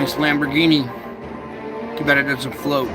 nice Lamborghini. Too bad it doesn't float.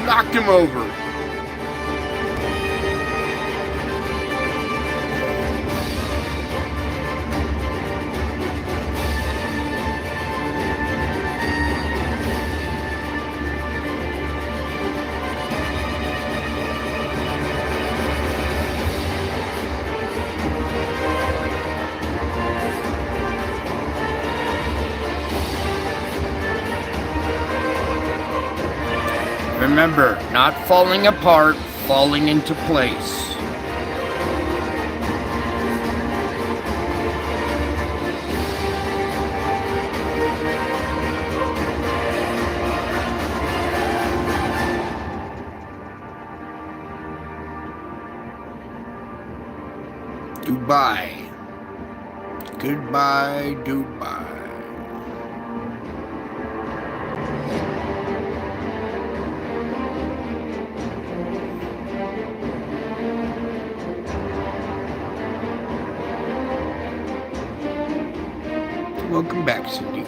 Knocked him over. Remember, not falling apart, falling into place. Dubai. Goodbye, Dubai. Welcome back, Cindy.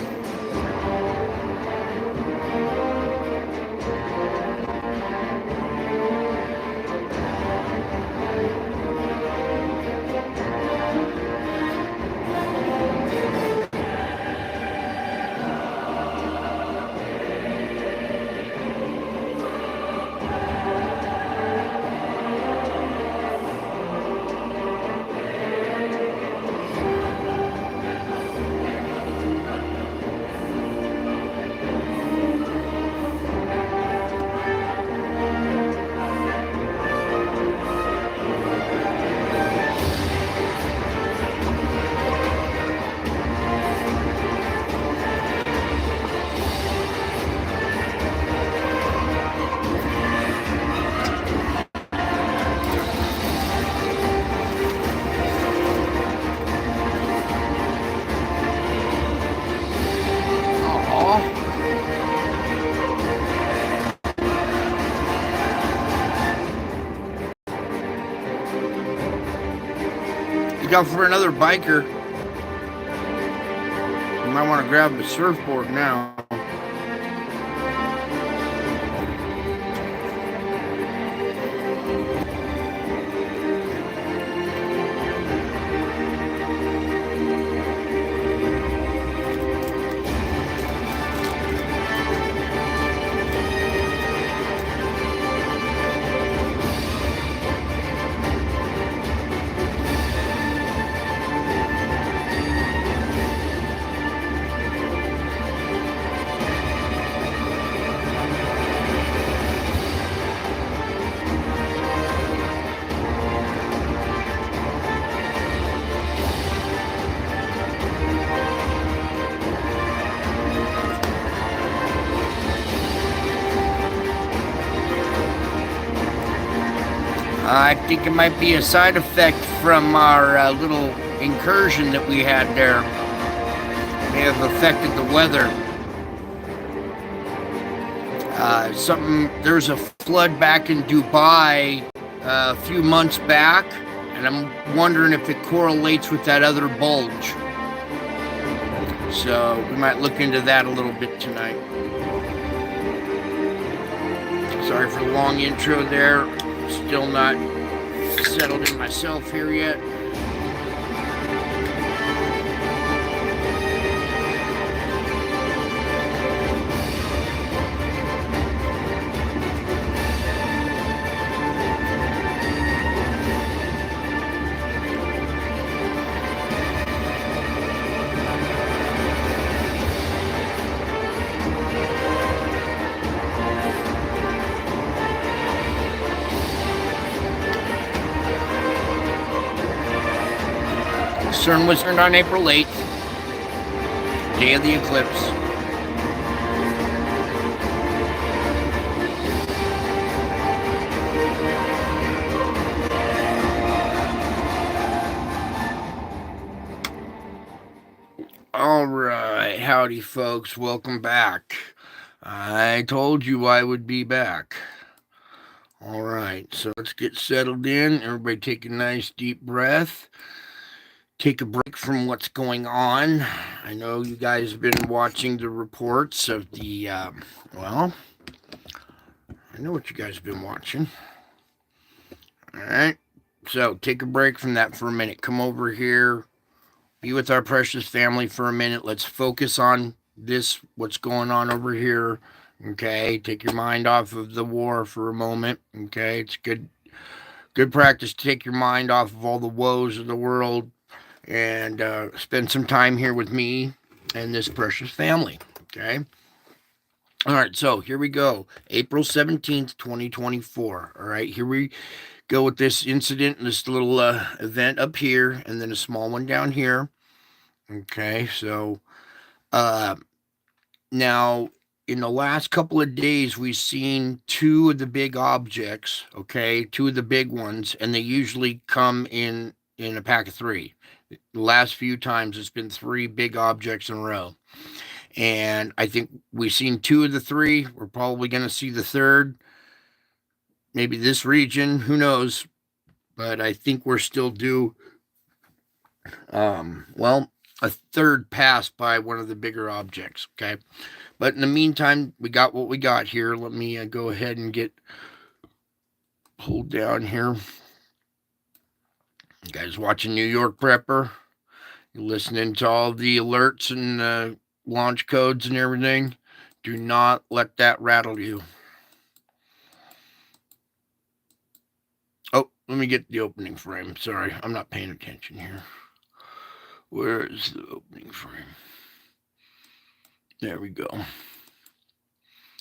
Look out for another biker. You might want to grab the surfboard now. I think it might be a side effect from our little incursion that we had there. May have affected the weather. There's a flood back in Dubai a few months back, and I'm wondering if it correlates with that other bulge. So we might look into that a little bit tonight. Sorry for the long intro there. Still not settled in myself here yet. CERN was turned on April 8th, day of the eclipse. All right, howdy folks, welcome back. I told you I would be back. All right, so let's get settled in. Everybody take a nice deep breath. Take a break from what's going on. I know you guys have been watching the reports of the, well, I know what you guys have been watching. All right, so take a break from that for a minute. Come over here, be with our precious family for a minute. Let's focus on this, what's going on over here. Okay, take your mind off of the war for a moment. Okay, it's good practice to take your mind off of all the woes of the world and spend some time here with me and this precious family. Okay. All right, so here we go. April 17th, 2024. All right, here we go with this incident, this little event up here, and then a small one down here. Okay, so now in the last couple of days, we've seen two of the big objects, okay, two of the big ones, and they usually come in a pack of three. The last few times it's been three big objects in a row. And I think we've seen two of the three. We're probably going to see the third. Maybe this region, who knows? But I think we're still due, well, a third pass by one of the bigger objects, okay? But in the meantime, we got what we got here. Let me go ahead and get pulled down here. You guys watching New York Prepper? You're listening to all the alerts and launch codes and everything. Do not let that rattle you. Oh, let me get the opening frame. Sorry, I'm not paying attention here. Where is the opening frame? There we go.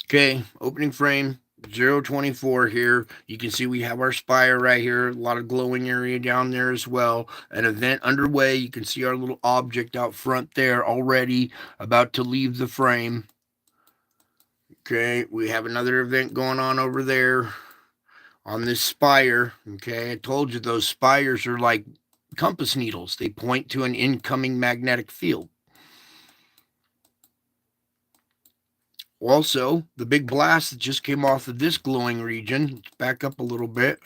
Okay, opening frame 024 here. You can see we have our spire right here. A lot of glowing area down there as well. An event underway. You can see our little object out front there already about to leave the frame. Okay, we have another event going on over there on this spire. Okay, I told you those spires are like compass needles. They point to an incoming magnetic field. Also, the big blast that just came off of this glowing region. Let's back up a little bit.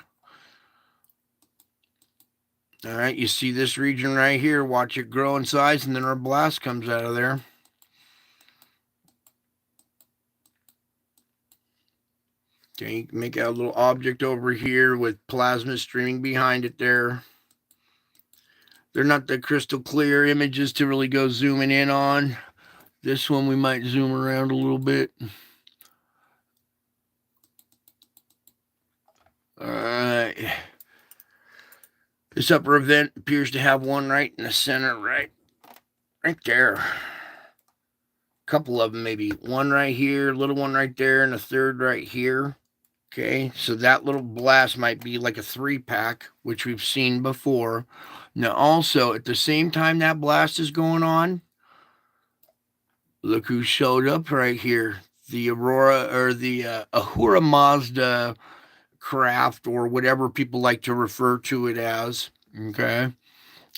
All right, you see this region right here. Watch it grow in size, and then our blast comes out of there. Okay, you can make out a little object over here with plasma streaming behind it there. They're not the crystal clear images to really go zooming in on. This one we might zoom around a little bit. All right. This upper event appears to have one right in the center, right there. A couple of them maybe. One right here, little one right there, and a third right here. Okay, so that little blast might be like a 3-pack, which we've seen before. Now, also, at the same time that blast is going on, look who showed up right here. The Aurora, or the Ahura Mazda craft, or whatever people like to refer to it as. Okay,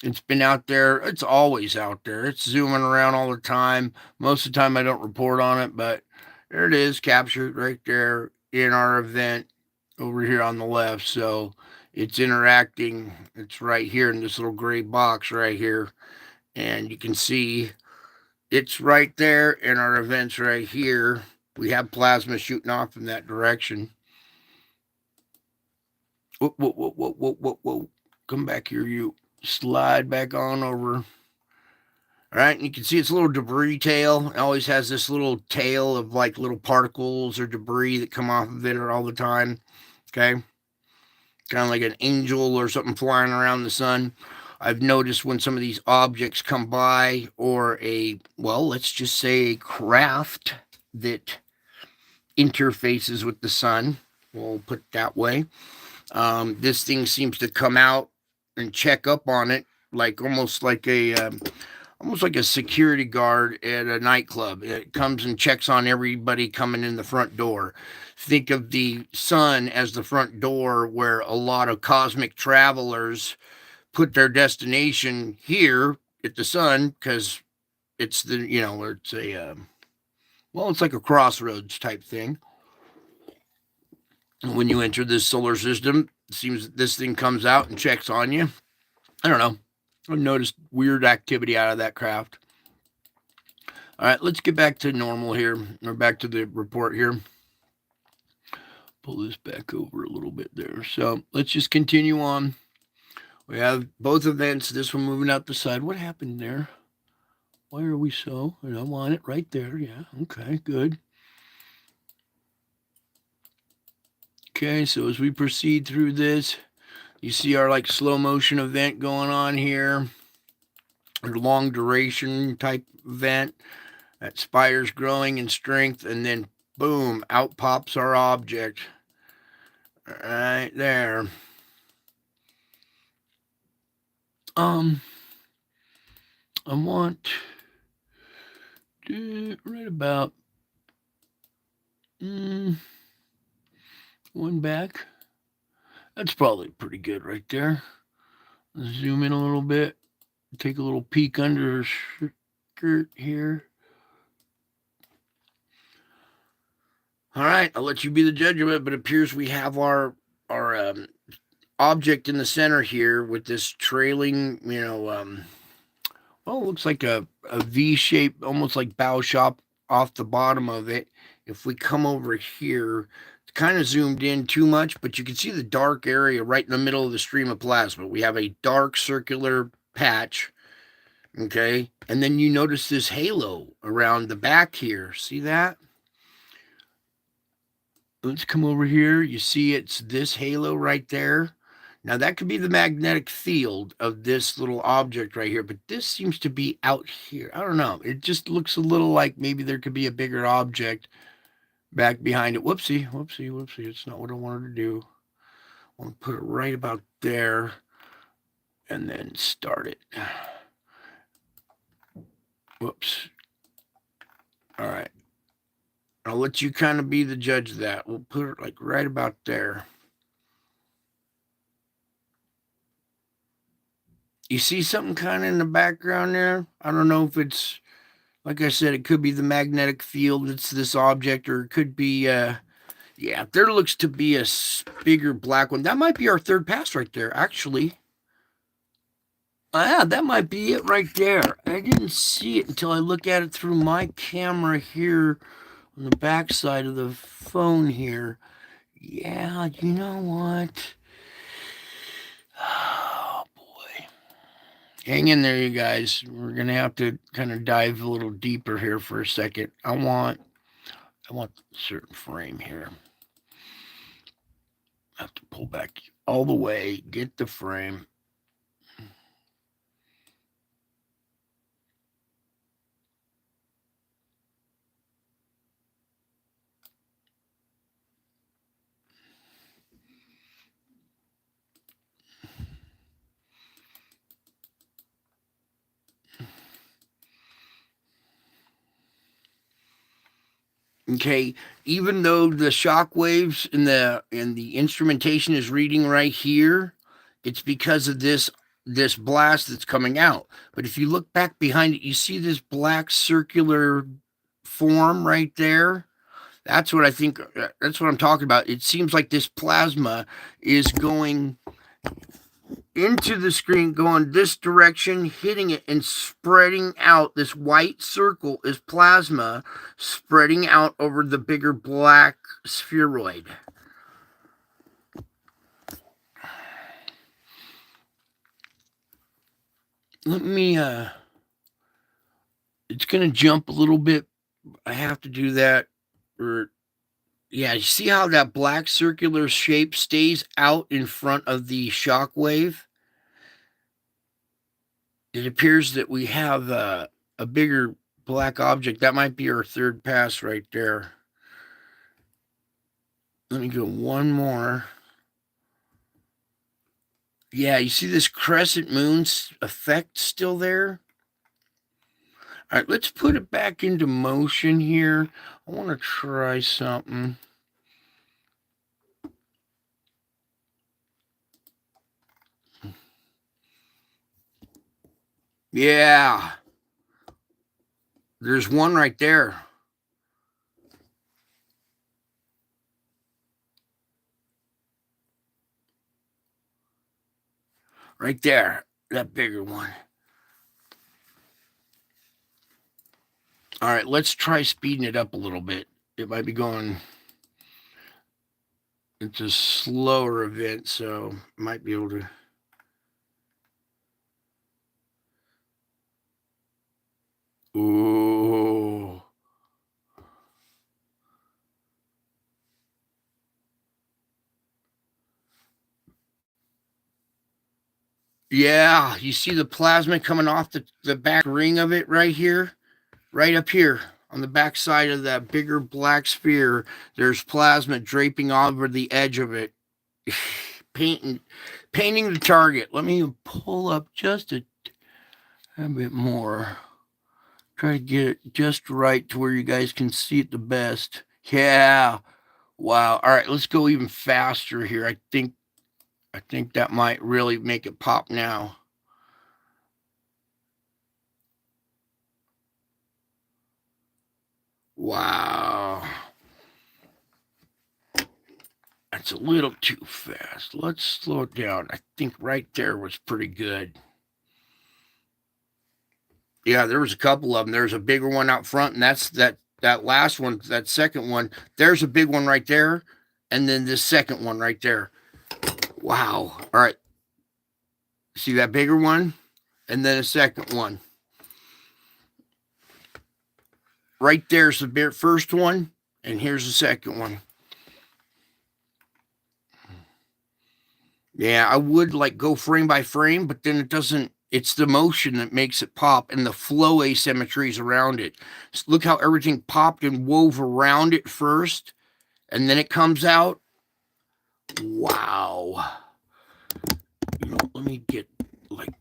it's been out there. It's always out there. It's zooming around all the time. Most of the time I don't report on it, but there it is, captured right there in our event. over here on the left. So it's interacting. It's right here in this little gray box right here. And you can see it's right there, and our events right here. We have plasma shooting off in that direction. Whoa, whoa, whoa, whoa, whoa, whoa, whoa. Come back here, you. Slide back on over. All right, and you can see its little debris tail. It always has this little tail of like little particles or debris that come off of it all the time. Okay. Kind of like an angel or something flying around the sun. I've noticed when some of these objects come by, or let's just say a craft that interfaces with the sun, we'll put it that way. This thing seems to come out and check up on it, like almost like a security guard at a nightclub. It comes and checks on everybody coming in the front door. Think of the sun as the front door, where a lot of cosmic travelers put their destination here at the sun, because it's it's it's like a crossroads type thing. And when you enter this solar system, it seems that this thing comes out and checks on you. I don't know. I've noticed weird activity out of that craft. All right, let's get back to normal here, or back to the report here. Pull this back over a little bit there. So let's just continue on. We have both events. This one moving out the side. What happened there? Why are we so? I want it right there. Yeah. Okay, good. Okay, so as we proceed through this, you see our like slow motion event going on here, or long duration type event. That spire's growing in strength, and then boom, out pops our object. Right there. I want right about one back. That's probably pretty good right there. Zoom in a little bit. Take a little peek under her skirt here. All right, I'll let you be the judge of it, but it appears we have our object in the center here with this trailing, it looks like a V shape, almost like bow shop off the bottom of it. If we come over here, it's kind of zoomed in too much, but you can see the dark area right in the middle of the stream of plasma. We have a dark circular patch, okay? And then you notice this halo around the back here. See that? Let's come over here. You see it's this halo right there. Now, that could be the magnetic field of this little object right here, but this seems to be out here. I don't know. It just looks a little like maybe there could be a bigger object back behind it. Whoopsie, whoopsie, whoopsie. It's not what I wanted to do. I want to put it right about there and then start it. Whoops. All right. I'll let you kind of be the judge of that. We'll put it like right about there. You see something kind of in the background there? I don't know if it's, like I said, it could be the magnetic field that's this object, or it could be, yeah, there looks to be a bigger black one. That might be our third pass right there, actually. Yeah, that might be it right there. I didn't see it until I look at it through my camera here on the back side of the phone here. Yeah, you know what? Oh, boy. Hang in there, you guys. We're going to have to kind of dive a little deeper here for a second. I want a certain frame here. I have to pull back all the way, get the frame. Okay, even though the shock waves and the instrumentation is reading right here, it's because of this blast that's coming out. But if you look back behind it, you see this black circular form right there. That's what I think. That's what I'm talking about. It seems like this plasma is going into the screen, going this direction, hitting it and spreading out. This white circle is plasma spreading out over the bigger black spheroid. Let me, it's going to jump a little bit. I have to do that. Or, yeah, you see how that black circular shape stays out in front of the shock wave? It appears that we have a bigger black object. That might be our third pass right there. Let me go one more. Yeah, you see this crescent moon effect still there? All right, let's put it back into motion here. I want to try something. Yeah. There's one right there. Right there. That bigger one. All right, let's try speeding it up a little bit. It might be going... It's a slower event, so might be able to... Ooh. Yeah, you see the plasma coming off the back ring of it right here? Right up here on the back side of that bigger black sphere, there's plasma draping over the edge of it. Painting the target. Let me pull up just a bit more. Try to get it just right to where you guys can see it the best. Yeah. Wow. All right, let's go even faster here. I think that might really make it pop now. Wow. That's a little too fast. Let's slow it down. I think right there was pretty good. Yeah, there was a couple of them. There's a bigger one out front, and that's that last one, that second one. There's a big one right there, and then this second one right there. Wow. All right. See that bigger one? And then a second one. Right there's the first one, and here's the second one. Yeah, I would like go frame by frame, but then it doesn't. It's the motion that makes it pop and the flow asymmetries around it. Just look how everything popped and wove around it first, and then it comes out. Wow. You know, let me get like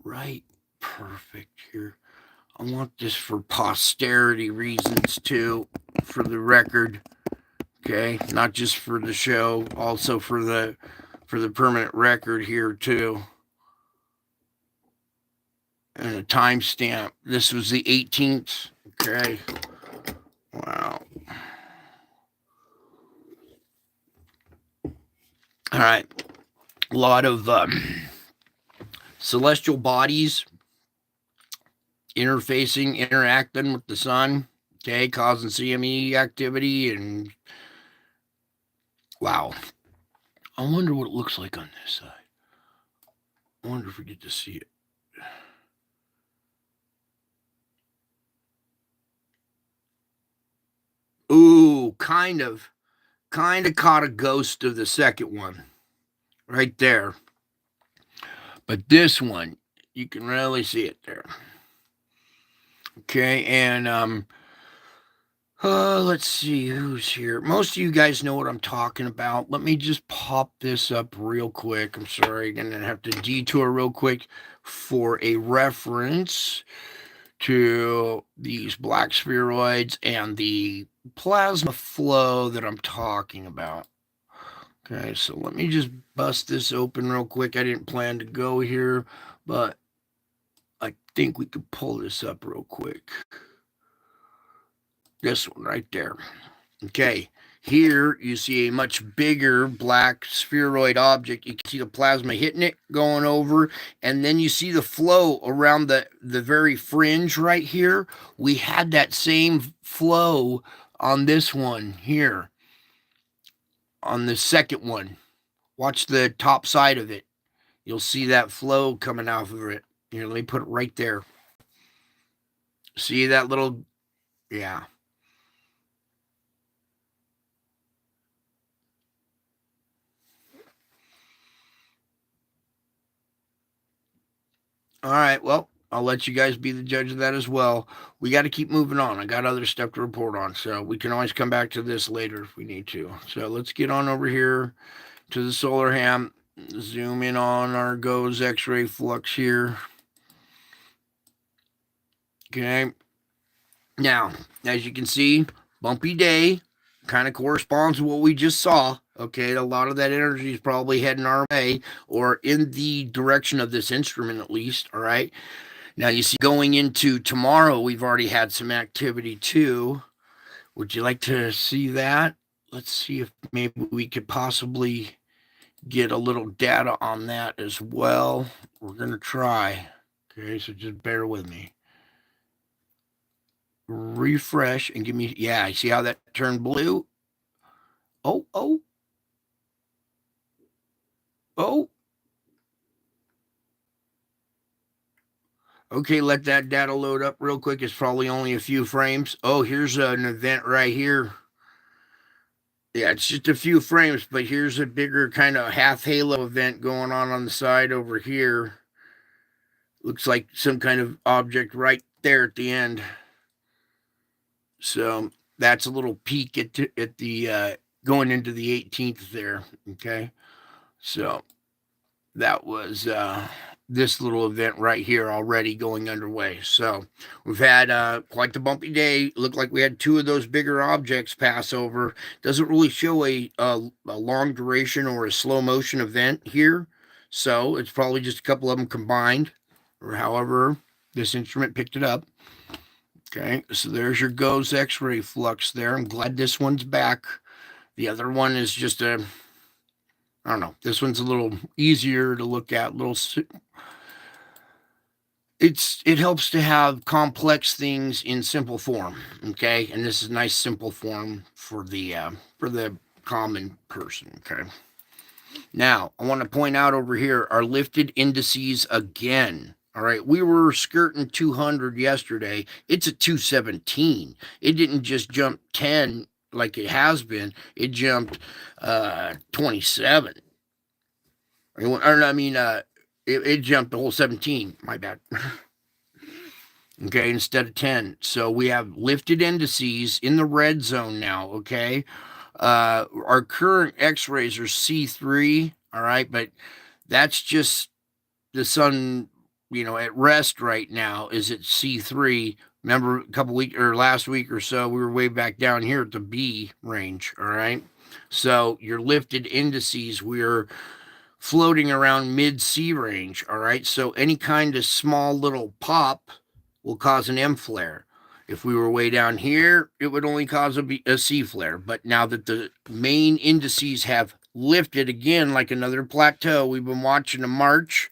right perfect here. I want this for posterity reasons too, for the record. Okay, not just for the show, also for the permanent record here too. And a timestamp. This was the 18th. Okay. Wow. All right. A lot of celestial bodies interacting with the sun. Okay, causing CME activity and wow. I wonder what it looks like on this side. I wonder if we get to see it. Ooh, kind of caught a ghost of the second one right there. But this one, you can really see it there. Okay, and let's see who's here. Most of you guys know what I'm talking about. Let me just pop this up real quick. I'm sorry, I'm gonna have to detour real quick for a reference to these black spheroids and the plasma flow that I'm talking about. Okay, so let me just bust this open real quick. I didn't plan to go here, but I think we could pull this up real quick. This one right there. Okay, here you see a much bigger black spheroid object. You can see the plasma hitting it, going over, and then you see the flow around the very fringe right here. We had that same flow on this one here, on the second one. Watch the top side of it. You'll see that flow coming out of it. Here, let me put it right there. See that little, yeah. All right, well, I'll let you guys be the judge of that as well. We got to keep moving on. I got other stuff to report on, so we can always come back to this later if we need to. So let's get on over here to the solar ham. Zoom in on our GOES X-ray flux here. Okay. Now, as you can see, bumpy day kind of corresponds to what we just saw. Okay, a lot of that energy is probably heading our way or in the direction of this instrument at least. All right. Now you see going into tomorrow, we've already had some activity too. Would you like to see that? Let's see if maybe we could possibly get a little data on that as well. We're going to try. Okay, so just bear with me. Refresh and give me, yeah, you see how that turned blue? Oh, oh. Oh. Okay, let that data load up real quick. It's probably only a few frames. Oh, here's an event right here. Yeah, it's just a few frames, but here's a bigger kind of half halo event going on the side over here. Looks like some kind of object right there at the end. So that's a little peek at the going into the 18th there. Okay, so that was this little event right here already going underway. So we've had quite the bumpy day. Looked like we had two of those bigger objects pass over. Doesn't really show a long duration or a slow motion event here. So it's probably just a couple of them combined, or however this instrument picked it up. Okay, so there's your GOES X-ray flux there. I'm glad this one's back. The other one is just a, I don't know. This one's a little easier to look at. It helps to have complex things in simple form. Okay, and this is nice simple form for the common person. Okay. Now I want to point out over here our lifted indices again. All right, we were skirting 200 yesterday. It's a 217. It didn't just jump 10 like it has been. It jumped 27. It jumped the whole 17. My bad. Okay, instead of 10. So we have lifted indices in the red zone now. Okay, our current X-rays are C3. All right, but that's just the sun, at rest right now is at C3. Remember a couple weeks or last week or so, we were way back down here at the B range. All right. So your lifted indices, we're floating around mid C range. All right. So any kind of small little pop will cause an M flare. If we were way down here, it would only cause a C flare. But now that the main indices have lifted again, like another plateau, we've been watching a march,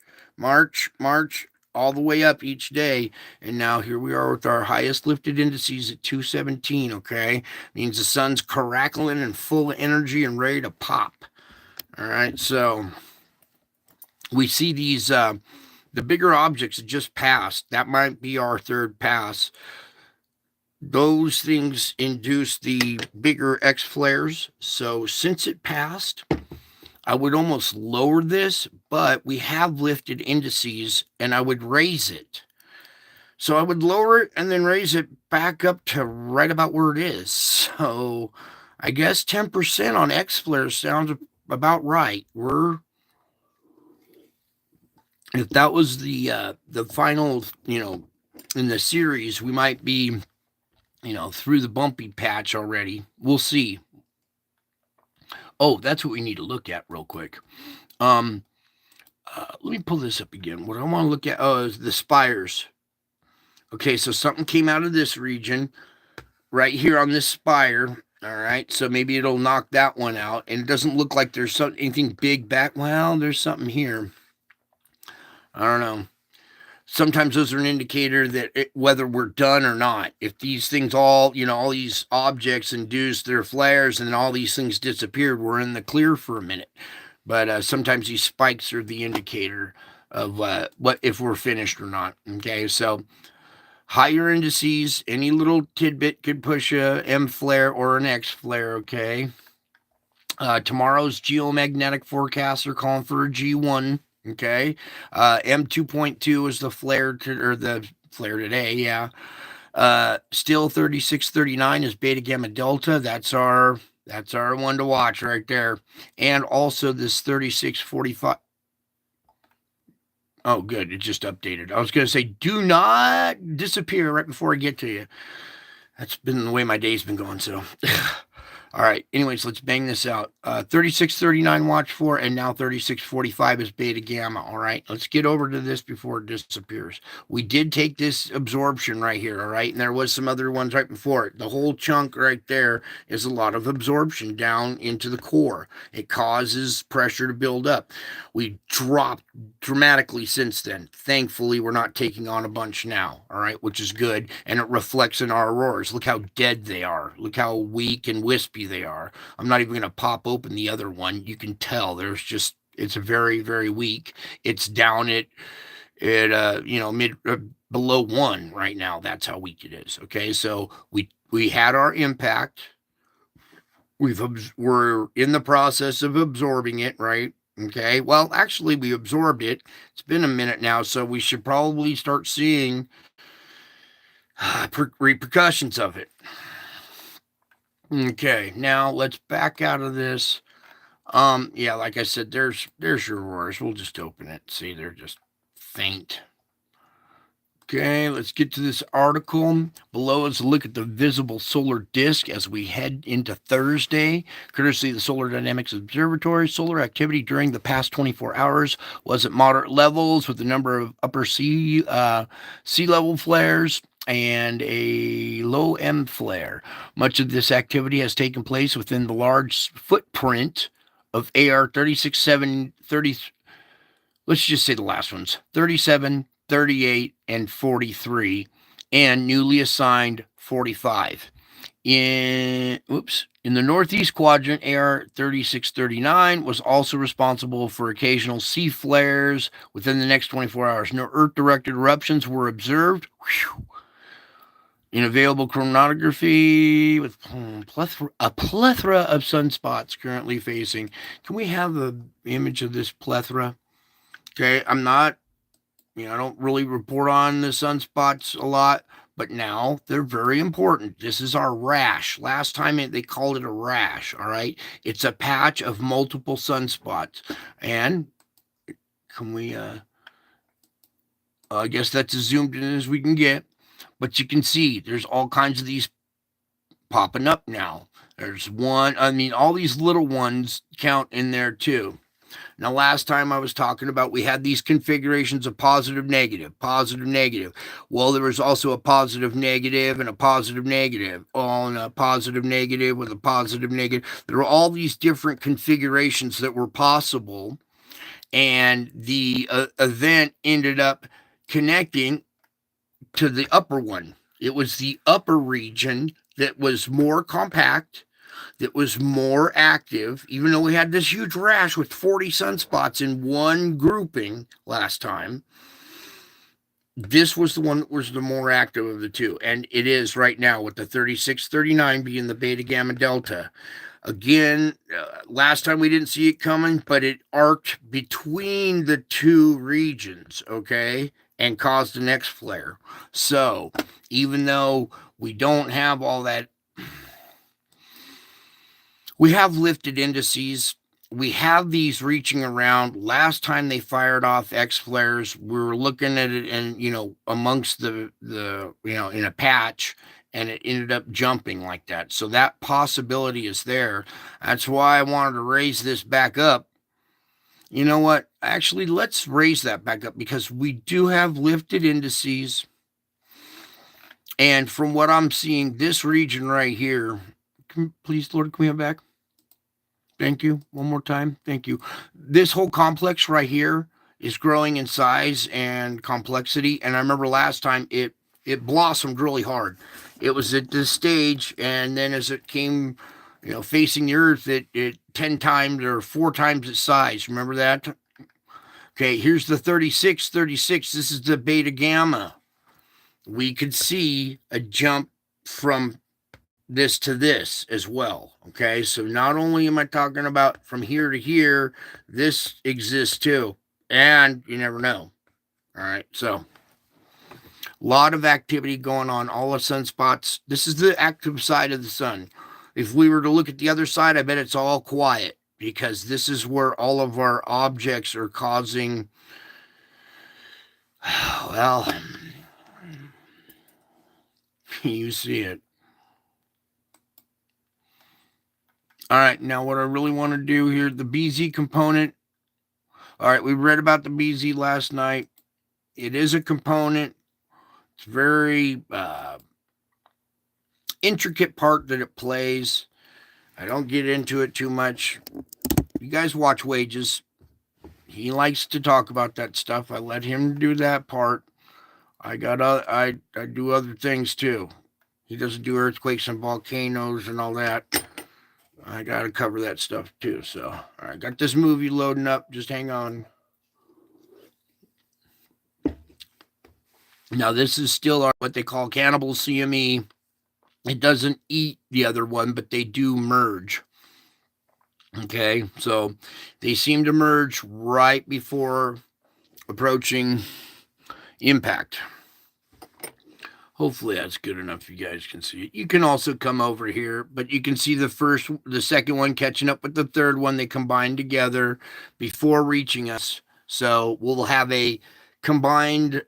all the way up each day. And now here we are with our highest lifted indices at 217. Okay. Means the sun's crackling and full of energy and ready to pop. All right. So we see these, the bigger objects that just passed. That might be our third pass. Those things induce the bigger X flares. So since it passed, I would almost lower this, but we have lifted indices and I would raise it. So I would lower it and then raise it back up to right about where it is. So I guess 10% on X flares sounds about right. If that was the final, in the series, we might be, through the bumpy patch already. We'll see. Oh, that's what we need to look at real quick. Let me pull this up again. What I want to look at is the spires. Okay, so something came out of this region right here on this spire, All right, so maybe it'll knock that one out, and it doesn't look like there's anything big back. Well, there's something here. I don't know. Sometimes those are an indicator that whether we're done or not. If these things all, all these objects induce their flares and all these things disappeared, we're in the clear for a minute. But sometimes these spikes are the indicator of what if we're finished or not. Okay, so higher indices, any little tidbit could push a M flare or an X flare. Okay. Tomorrow's geomagnetic forecasts are calling for a G1. Okay. M2.2 is the flare or the flare today. Yeah. Still 3639 is beta gamma delta. That's our one to watch right there. And also this 3645. Oh, good. It just updated. I was going to say, do not disappear right before I get to you. That's been the way my day's been going. So, all right. Anyways, let's bang this out. 3639 watch for, and now 3645 is beta gamma. All right. Let's get over to this before it disappears. We did take this absorption right here. All right. And there was some other ones right before it. The whole chunk right there is a lot of absorption down into the core. It causes pressure to build up. We dropped dramatically since then. Thankfully, we're not taking on a bunch now. All right. Which is good. And it reflects in our auroras. Look how dead they are. Look how weak and wispy they are. I'm not even going to pop open the other one. You can tell it's very, very weak. It's down at mid below 1 right now. That's how weak it is. Okay, so we had our impact. We're in the process of absorbing it, right? Okay, well, actually, we absorbed it. It's been a minute now, so we should probably start seeing repercussions of it. Okay, now let's back out of this. Yeah, like I said, there's your auroras. We'll just open it. See, they're just faint. Okay, let's get to this article. Below is a look at the visible solar disk as we head into Thursday. Courtesy of the Solar Dynamics Observatory, solar activity during the past 24 hours was at moderate levels with the number of upper sea level flares and a low M flare. Much of this activity has taken place within the large footprint of AR 3670. Let's just say the last ones 37, 38, and 43, and newly assigned 45. In the northeast quadrant, AR 3639 was also responsible for occasional sea flares within the next 24 hours. No Earth-directed eruptions were observed. In available chromatography with a plethora of sunspots currently facing. Can we have an image of this plethora? Okay, I don't really report on the sunspots a lot, but now they're very important. This is our rash. Last time they called it a rash, all right? It's a patch of multiple sunspots. And can we, I guess that's as zoomed in as we can get. But you can see there's all kinds of these popping up now. There's one, all these little ones count in there too. Now, last time I was talking about we had these configurations of positive, negative, positive, negative. Well, there was also a positive, negative, and a positive, negative, all in a positive, negative with a positive, negative. There were all these different configurations that were possible, and the event ended up connecting to the upper one. It was the upper region that was more compact, that was more active, even though we had this huge rash with 40 sunspots in one grouping last time. This was the one that was the more active of the two, and it is right now with the 3639 being the beta gamma delta. Again, last time we didn't see it coming, but it arced between the two regions, okay, and caused an X flare. So even though we don't have all that, we have lifted indices. We have these reaching around. Last time they fired off X flares, we were looking at it and, amongst the in a patch, and it ended up jumping like that. So that possibility is there. That's why I wanted to raise this back up. You know what? Actually, let's raise that back up because we do have lifted indices. And from what I'm seeing, this region right here, please, Lord, can we have back? Thank you. One more time. Thank you. This whole complex right here is growing in size and complexity. And I remember last time it blossomed really hard. It was at this stage, and then as it came, facing the earth, it 10 times or 4 times its size. Remember that? Okay, here's the 36. This is the beta gamma. We could see a jump from this to this as well. Okay, so not only am I talking about from here to here, this exists too, and you never know. All right, so a lot of activity going on, all the sunspots. This is the active side of the sun. If we were to look at the other side, I bet it's all quiet, because this is where all of our objects are causing, well, you see it. All right, now what I really want to do here, the BZ component. All right, we read about the BZ last night. It is a component. It's very intricate part that it plays. I don't get into it too much. You guys watch Wages. He likes to talk about that stuff. I let him do that part. I do other things too. He doesn't do earthquakes and volcanoes and all that. I got to cover that stuff too. So, all right, got this movie loading up. Just hang on. Now, this is still what they call cannibal CME. It doesn't eat the other one, but they do merge. Okay, so they seem to merge right before approaching impact. Hopefully that's good enough. You guys can see it. You can also come over here, but you can see the second one catching up with the third one. They combine together before reaching us. So we'll have a combined,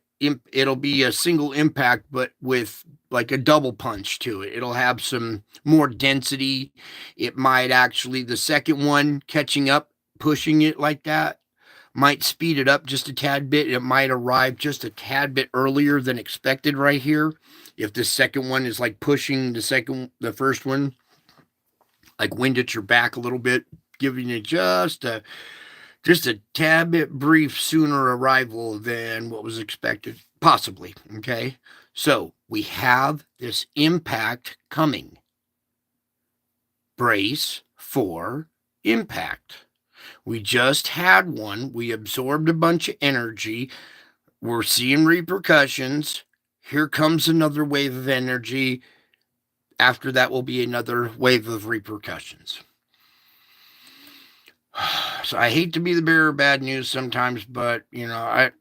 it'll be a single impact, but with like a double punch to it. It'll have some more density. It might actually, the second one catching up, pushing it like that, might speed it up just a tad bit. It might arrive just a tad bit earlier than expected right here. If the second one is like pushing the first one, like wind at your back a little bit, giving it just a tad bit brief sooner arrival than what was expected, possibly. Okay, so we have this impact coming. Brace for impact. We just had one. We absorbed a bunch of energy. We're seeing repercussions. Here comes another wave of energy. After that will be another wave of repercussions. So I hate to be the bearer of bad news sometimes, but a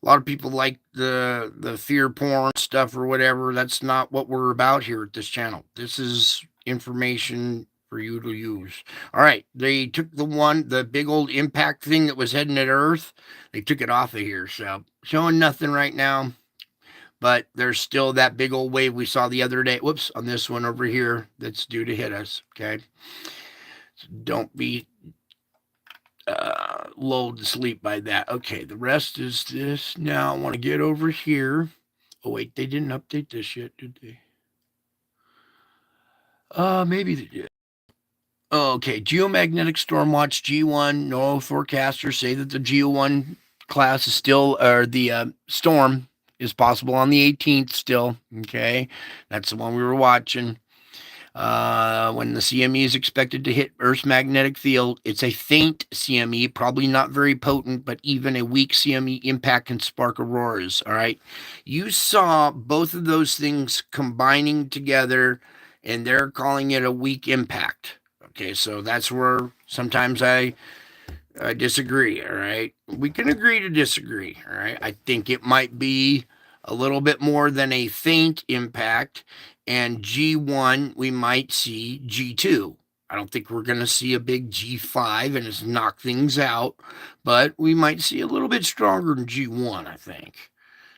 lot of people like the fear porn stuff or whatever. That's not what we're about here at this channel. This is information for you to use. All right, they took the big old impact thing that was heading at Earth. They took it off of here, so showing nothing right now. But there's still that big old wave we saw the other day. Whoops, on this one over here that's due to hit us. Okay, so don't be lulled to sleep by that. Okay, the rest is this. Now I want to get over here. Oh wait, they didn't update this yet, did they? Maybe they did. Okay, Geomagnetic Stormwatch G1. No forecasters say that the G1 class is still, or the storm is possible on the 18th still. Okay, that's the one we were watching. When the CME is expected to hit Earth's magnetic field, it's a faint CME, probably not very potent, but even a weak CME impact can spark auroras. All right, you saw both of those things combining together, and they're calling it a weak impact. Okay, so that's where sometimes I disagree. All right, we can agree to disagree. All right, I think it might be a little bit more than a faint impact, and G1 we might see G2. I don't think we're going to see a big G5 and it's knock things out, but we might see a little bit stronger than G1, I think,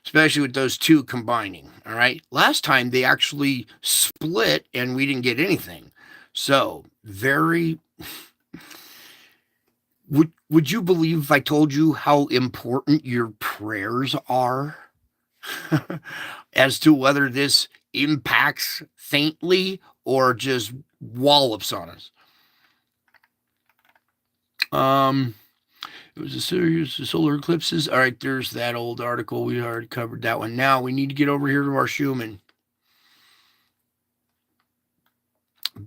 especially with those two combining. All right, last time they actually split and we didn't get anything. So very, would you believe if I told you how important your prayers are as to whether this impacts faintly or just wallops on us. It was a series of solar eclipses. All right, there's that old article. We already covered that one. Now we need to get over here to our Schumann.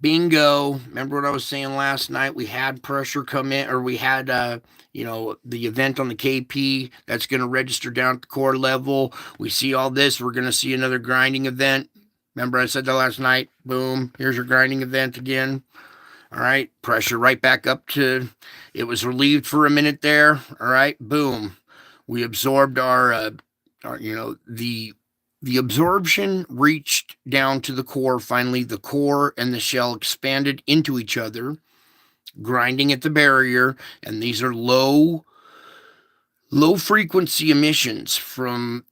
Bingo. Remember what I was saying last night? We had pressure come in, or we had, the event on the KP that's going to register down at the core level. We see all this. We're going to see another grinding event. Remember I said that last night? Boom. Here's your grinding event again. All right. Pressure right back up to, it was relieved for a minute there. All right. Boom. We absorbed our the absorption reached down to the core. Finally, the core and the shell expanded into each other, grinding at the barrier. And these are low frequency emissions from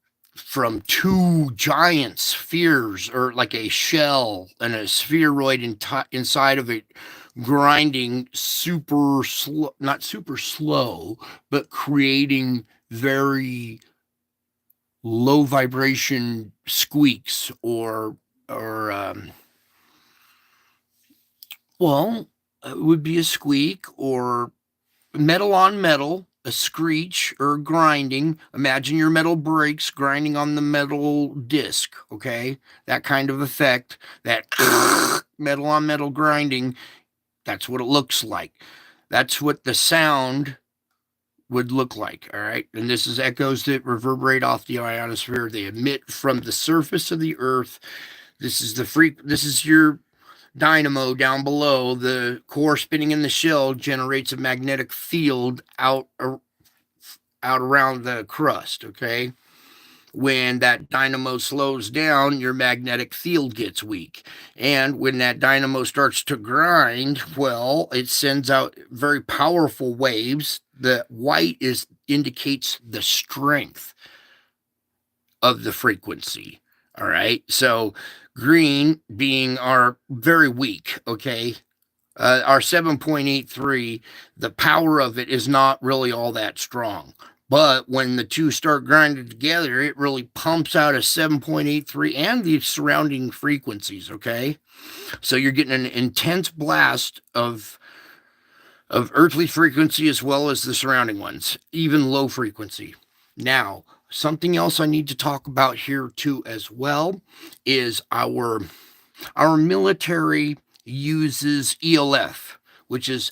two giant spheres, or like a shell and a spheroid inside of it, grinding super slow, not super slow, but creating very low vibration squeaks, or it would be a squeak, or metal on metal, a screech, or grinding. Imagine your metal brakes grinding on the metal disc, okay? That kind of effect, that metal on metal grinding, that's what it looks like. That's what the sound would look like, all right? And this is echoes that reverberate off the ionosphere. They emit from the surface of the Earth. This is your dynamo down below. The core spinning in the shell generates a magnetic field out around the crust, okay? When that dynamo slows down, your magnetic field gets weak. And when that dynamo starts to grind, well, it sends out very powerful waves. The white indicates the strength of the frequency. All right. So green being our very weak, okay? Our 7.83, the power of it is not really all that strong. But when the two start grinding together, it really pumps out a 7.83 and the surrounding frequencies, okay? So you're getting an intense blast of earthly frequency as well as the surrounding ones, even low frequency. Now, something else I need to talk about here too as well is our military uses ELF, which is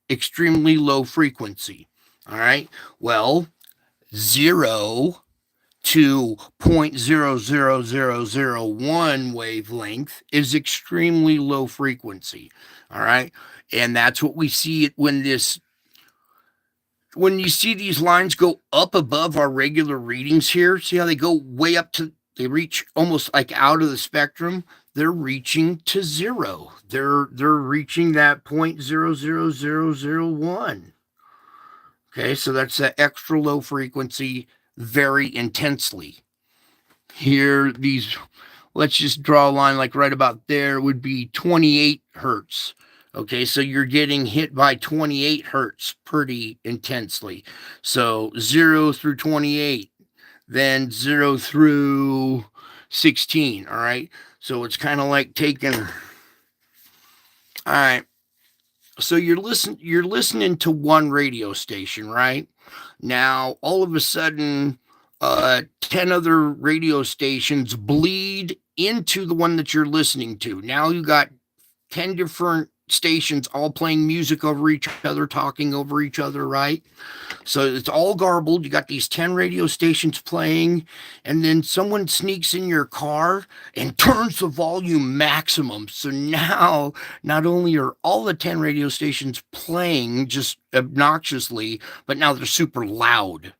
extremely low frequency. All right. Well, 0 to 0.00001 wavelength is extremely low frequency. All right. And that's what we see when you see these lines go up above our regular readings here. See how they go way up they reach almost like out of the spectrum. They're reaching to 0. They're reaching that 0.00001. Okay, so that's that extra low frequency very intensely. Here, let's just draw a line like right about there would be 28 hertz. Okay, so you're getting hit by 28 hertz pretty intensely. So 0 through 28, then 0 through 16, all right? So it's kind of like taking, all right. So you're listening to one radio station, right? Now, all of a sudden, 10 other radio stations bleed into the one that you're listening to. Now you got 10 different stations all playing music over each other, talking over each other, right? So it's all garbled. You got these 10 radio stations playing, and then someone sneaks in your car and turns the volume maximum. So now not only are all the 10 radio stations playing just obnoxiously, but now they're super loud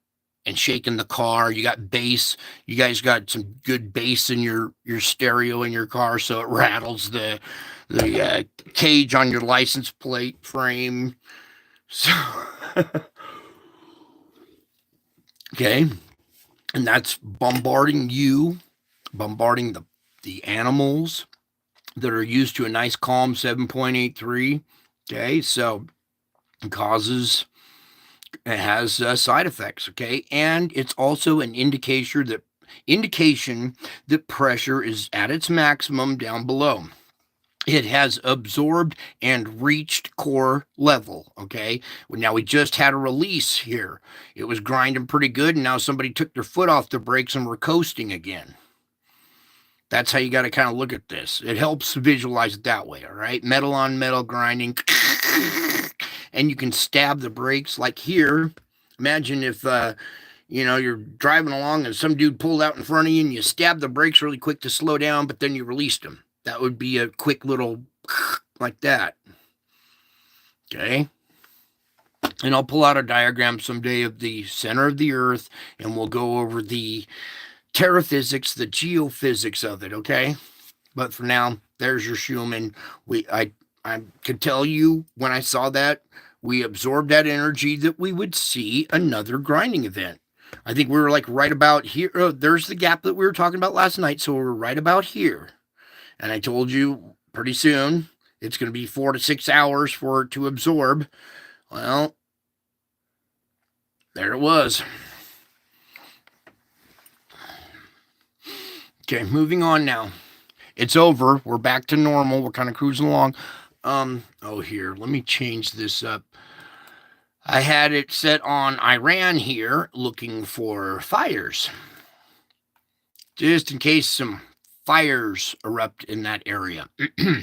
and shaking the car. You got bass. You guys got some good bass in your stereo in your car, so it rattles the cage on your license plate frame. So okay, and that's bombarding the animals that are used to a nice calm 7.83. Okay, so it has side effects. Okay, and it's also an indication that pressure is at its maximum down below. It has absorbed and reached core level. Okay. Now we just had a release here. It was grinding pretty good, and now somebody took their foot off the brakes and we're coasting again. That's how you got to kind of look at this. It helps visualize it that way. All right. Metal on metal grinding. And you can stab the brakes like here. Imagine if, you're driving along and some dude pulled out in front of you and you stab the brakes really quick to slow down, but then you released them. That would be a quick little like that. Okay. And I'll pull out a diagram someday of the center of the earth, and we'll go over the terraphysics, the geophysics of it. Okay. But for now, there's your Schumann. I could tell you when I saw that, we absorbed that energy that we would see another grinding event. I think we were like right about here. Oh, there's the gap that we were talking about last night. So we're right about here. And I told you pretty soon it's going to be 4 to 6 hours for it to absorb. Well, there it was. Okay, moving on now. It's over. We're back to normal. We're kind of cruising along. Here, let me change this up. I had it set on Iran here, looking for fires. Just in case some fires erupt in that area. All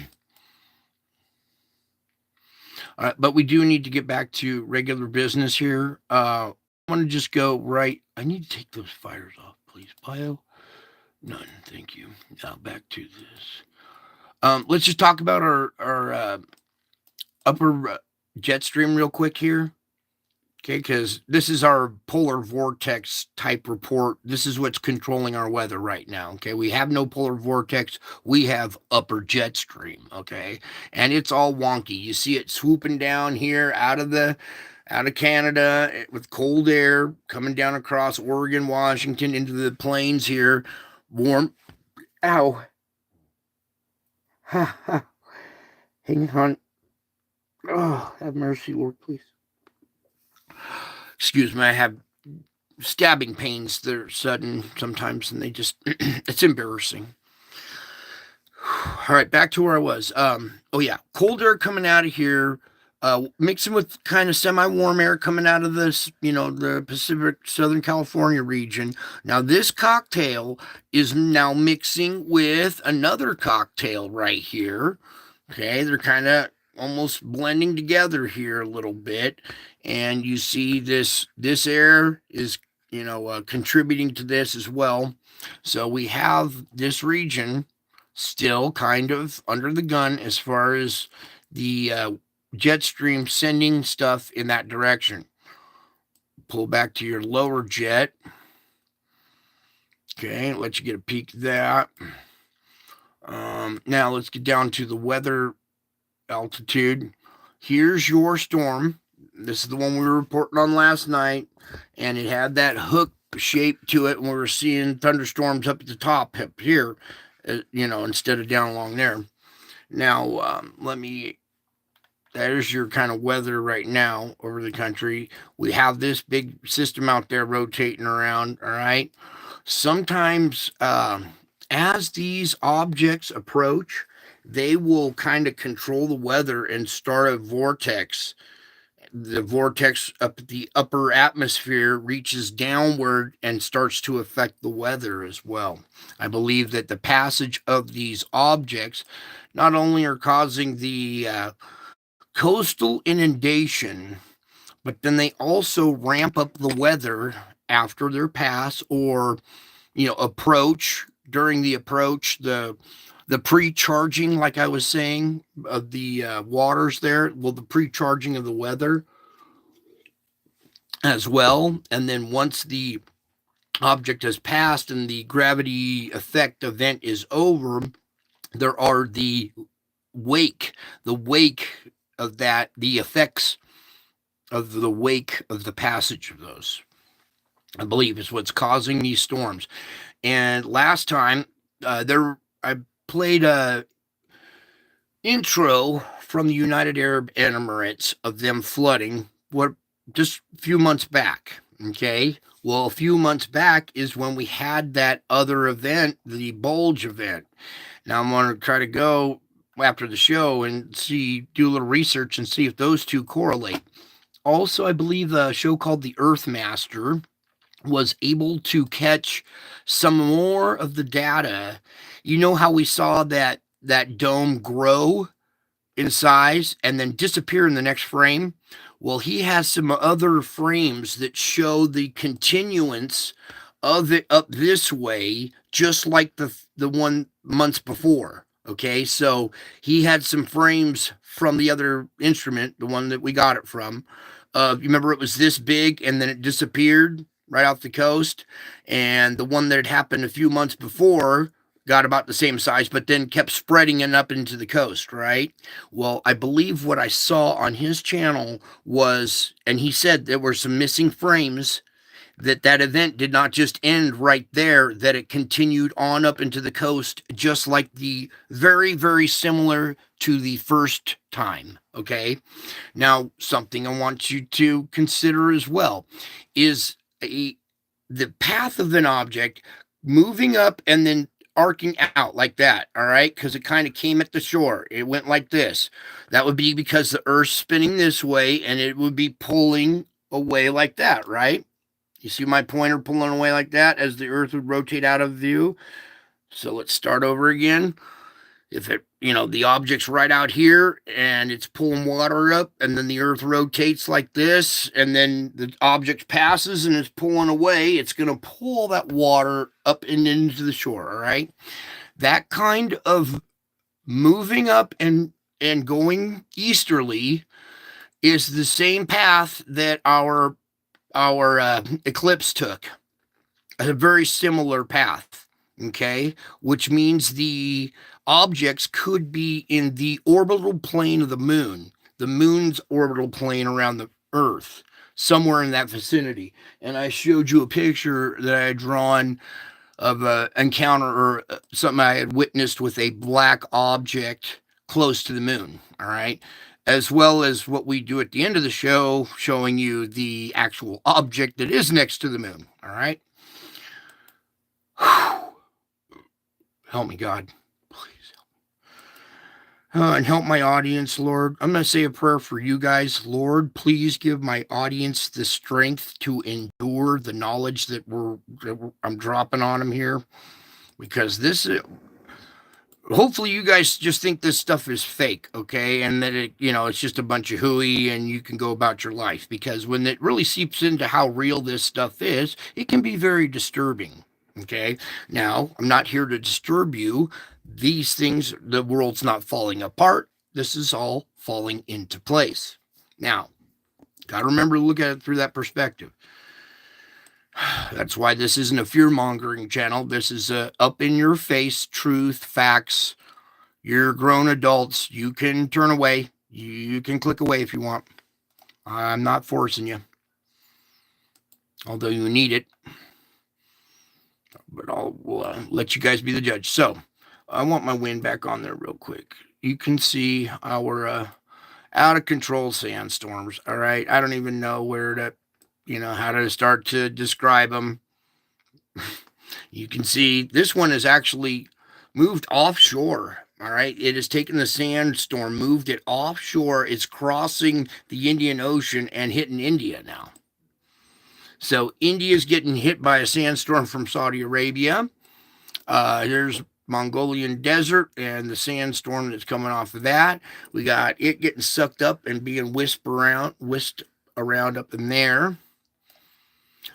right, but we do need to get back to regular business here. I want to just go right. I need to take those fires off, please. Bio? None. Thank you. Now back to this. Let's just talk about our upper jet stream real quick here. Okay, because this is our polar vortex type report. This is what's controlling our weather right now. Okay, we have no polar vortex. We have upper jet stream. Okay, and it's all wonky. You see it swooping down here out of Canada with cold air coming down across Oregon, Washington into the plains here. Warm. Ow. Ha ha. Hang on. Oh, have mercy, Lord, please. Excuse me, I have stabbing pains. They're sudden sometimes, and they just, it's embarrassing. All right, back to where I was. Cold air coming out of here, mixing with kind of semi-warm air coming out of this, the Pacific Southern California region. Now, this cocktail is now mixing with another cocktail right here. Okay, they're kind of almost blending together here a little bit, and you see this air is contributing to this as well. So we have this region still kind of under the gun as far as the jet stream sending stuff in that direction. Pull back to your lower jet. Okay, let you get a peek of that. Now let's get down to the weather altitude. Here's your storm. This is the one we were reporting on last night, and it had that hook shape to it, and we were seeing thunderstorms up at the top up here, instead of down along there. Now, there's your kind of weather right now over the country. We have this big system out there rotating around, all right? Sometimes, as these objects approach, they will kind of control the weather and start a vortex. The vortex up the upper atmosphere reaches downward and starts to affect the weather as well. I believe that the passage of these objects not only are causing the coastal inundation, but then they also ramp up the weather after their pass or, approach. During the approach, the pre-charging, like I was saying, of the waters there, the pre-charging of the weather as well. And then once the object has passed and the gravity effect event is over, there are the wake of that, the effects of the wake of the passage of those, I believe, is what's causing these storms. And last time, I played a intro from the United Arab Emirates of them flooding just a few months back. Okay, well, a few months back is when we had that other event, the bulge event. Now I'm going to try to go after the show and do a little research and see if those two correlate. Also, I believe a show called The Earth Master was able to catch some more of the data. You know how we saw that dome grow in size and then disappear in the next frame? Well, he has some other frames that show the continuance of it up this way, just like the one months before. Okay, so he had some frames from the other instrument, the one that we got it from. You remember it was this big and then it disappeared right off the coast, and the one that had happened a few months before got about the same size, but then kept spreading it up into the coast, right? Well, I believe what I saw on his channel was, and he said there were some missing frames, that event did not just end right there, that it continued on up into the coast, just like the very, very similar to the first time. Okay. Now, something I want you to consider as well is the path of an object moving up and then arcing out like that, all right? Because it kind of came at the shore. It went like this. That would be because the Earth's spinning this way and it would be pulling away like that, right? You see my pointer pulling away like that as the Earth would rotate out of view? So let's start over again. If it, the object's right out here and it's pulling water up, and then the Earth rotates like this, and then the object passes and it's pulling away, it's going to pull that water up and into the shore, all right? That kind of moving up and going easterly is the same path that our eclipse took. A very similar path, okay? Which means the objects could be in the orbital plane of the moon's orbital plane around the Earth, somewhere in that vicinity. And I showed you a picture that I had drawn of an encounter or something I had witnessed with a black object close to the moon, all right? As well as what we do at the end of the show, showing you the actual object that is next to the moon, all right? Help me, God. Please help me. And help my audience, Lord. I'm going to say a prayer for you guys. Lord, please give my audience the strength to endure the knowledge that I'm dropping on them here. Because this is... Hopefully you guys just think this stuff is fake, okay? And that it's just a bunch of hooey and you can go about your life. Because when it really seeps into how real this stuff is, it can be very disturbing, okay? Now, I'm not here to disturb you. These things, the world's not falling apart. This is all falling into place. Now, got to remember to look at it through that perspective. That's why this isn't a fear-mongering channel. This is a up-in-your-face truth, facts. You're grown adults. You can turn away. You can click away if you want. I'm not forcing you. Although you need it. But I'll let you guys be the judge. So, I want my wind back on there real quick. You can see our out-of-control sandstorms, all right? I don't even know where to... how to start to describe them. You can see this one is actually moved offshore. All right. It has taken the sandstorm, moved it offshore. It's crossing the Indian Ocean and hitting India now. So India's getting hit by a sandstorm from Saudi Arabia. There's Mongolian desert and the sandstorm that's coming off of that. We got it getting sucked up and being whisked around up in there.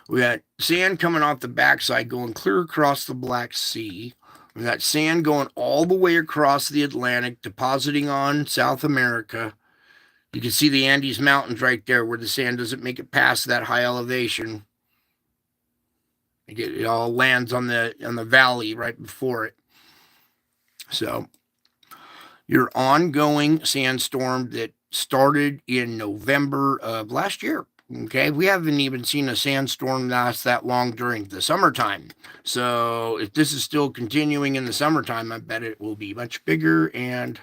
We got sand coming off the backside going clear across the Black Sea. We got sand going all the way across the Atlantic, depositing on South America. You can see the Andes Mountains right there where the sand doesn't make it past that high elevation. It all lands on the valley right before it. So your ongoing sandstorm that started in November of last year. Okay, we haven't even seen a sandstorm last that long during the summertime. So if this is still continuing in the summertime, I bet it will be much bigger. And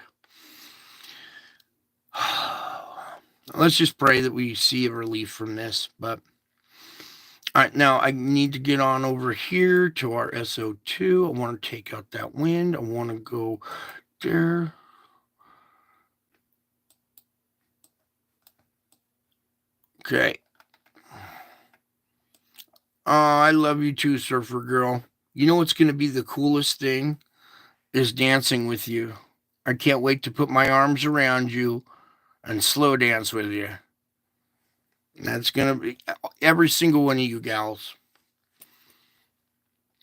let's just pray that we see a relief from this. But all right, now I need to get on over here to our SO2. I want to take out that wind. I want to go there. Okay. Oh, I love you too, Surfer Girl. You know what's going to be the coolest thing? Is dancing with you. I can't wait to put my arms around you and slow dance with you. That's going to be every single one of you gals.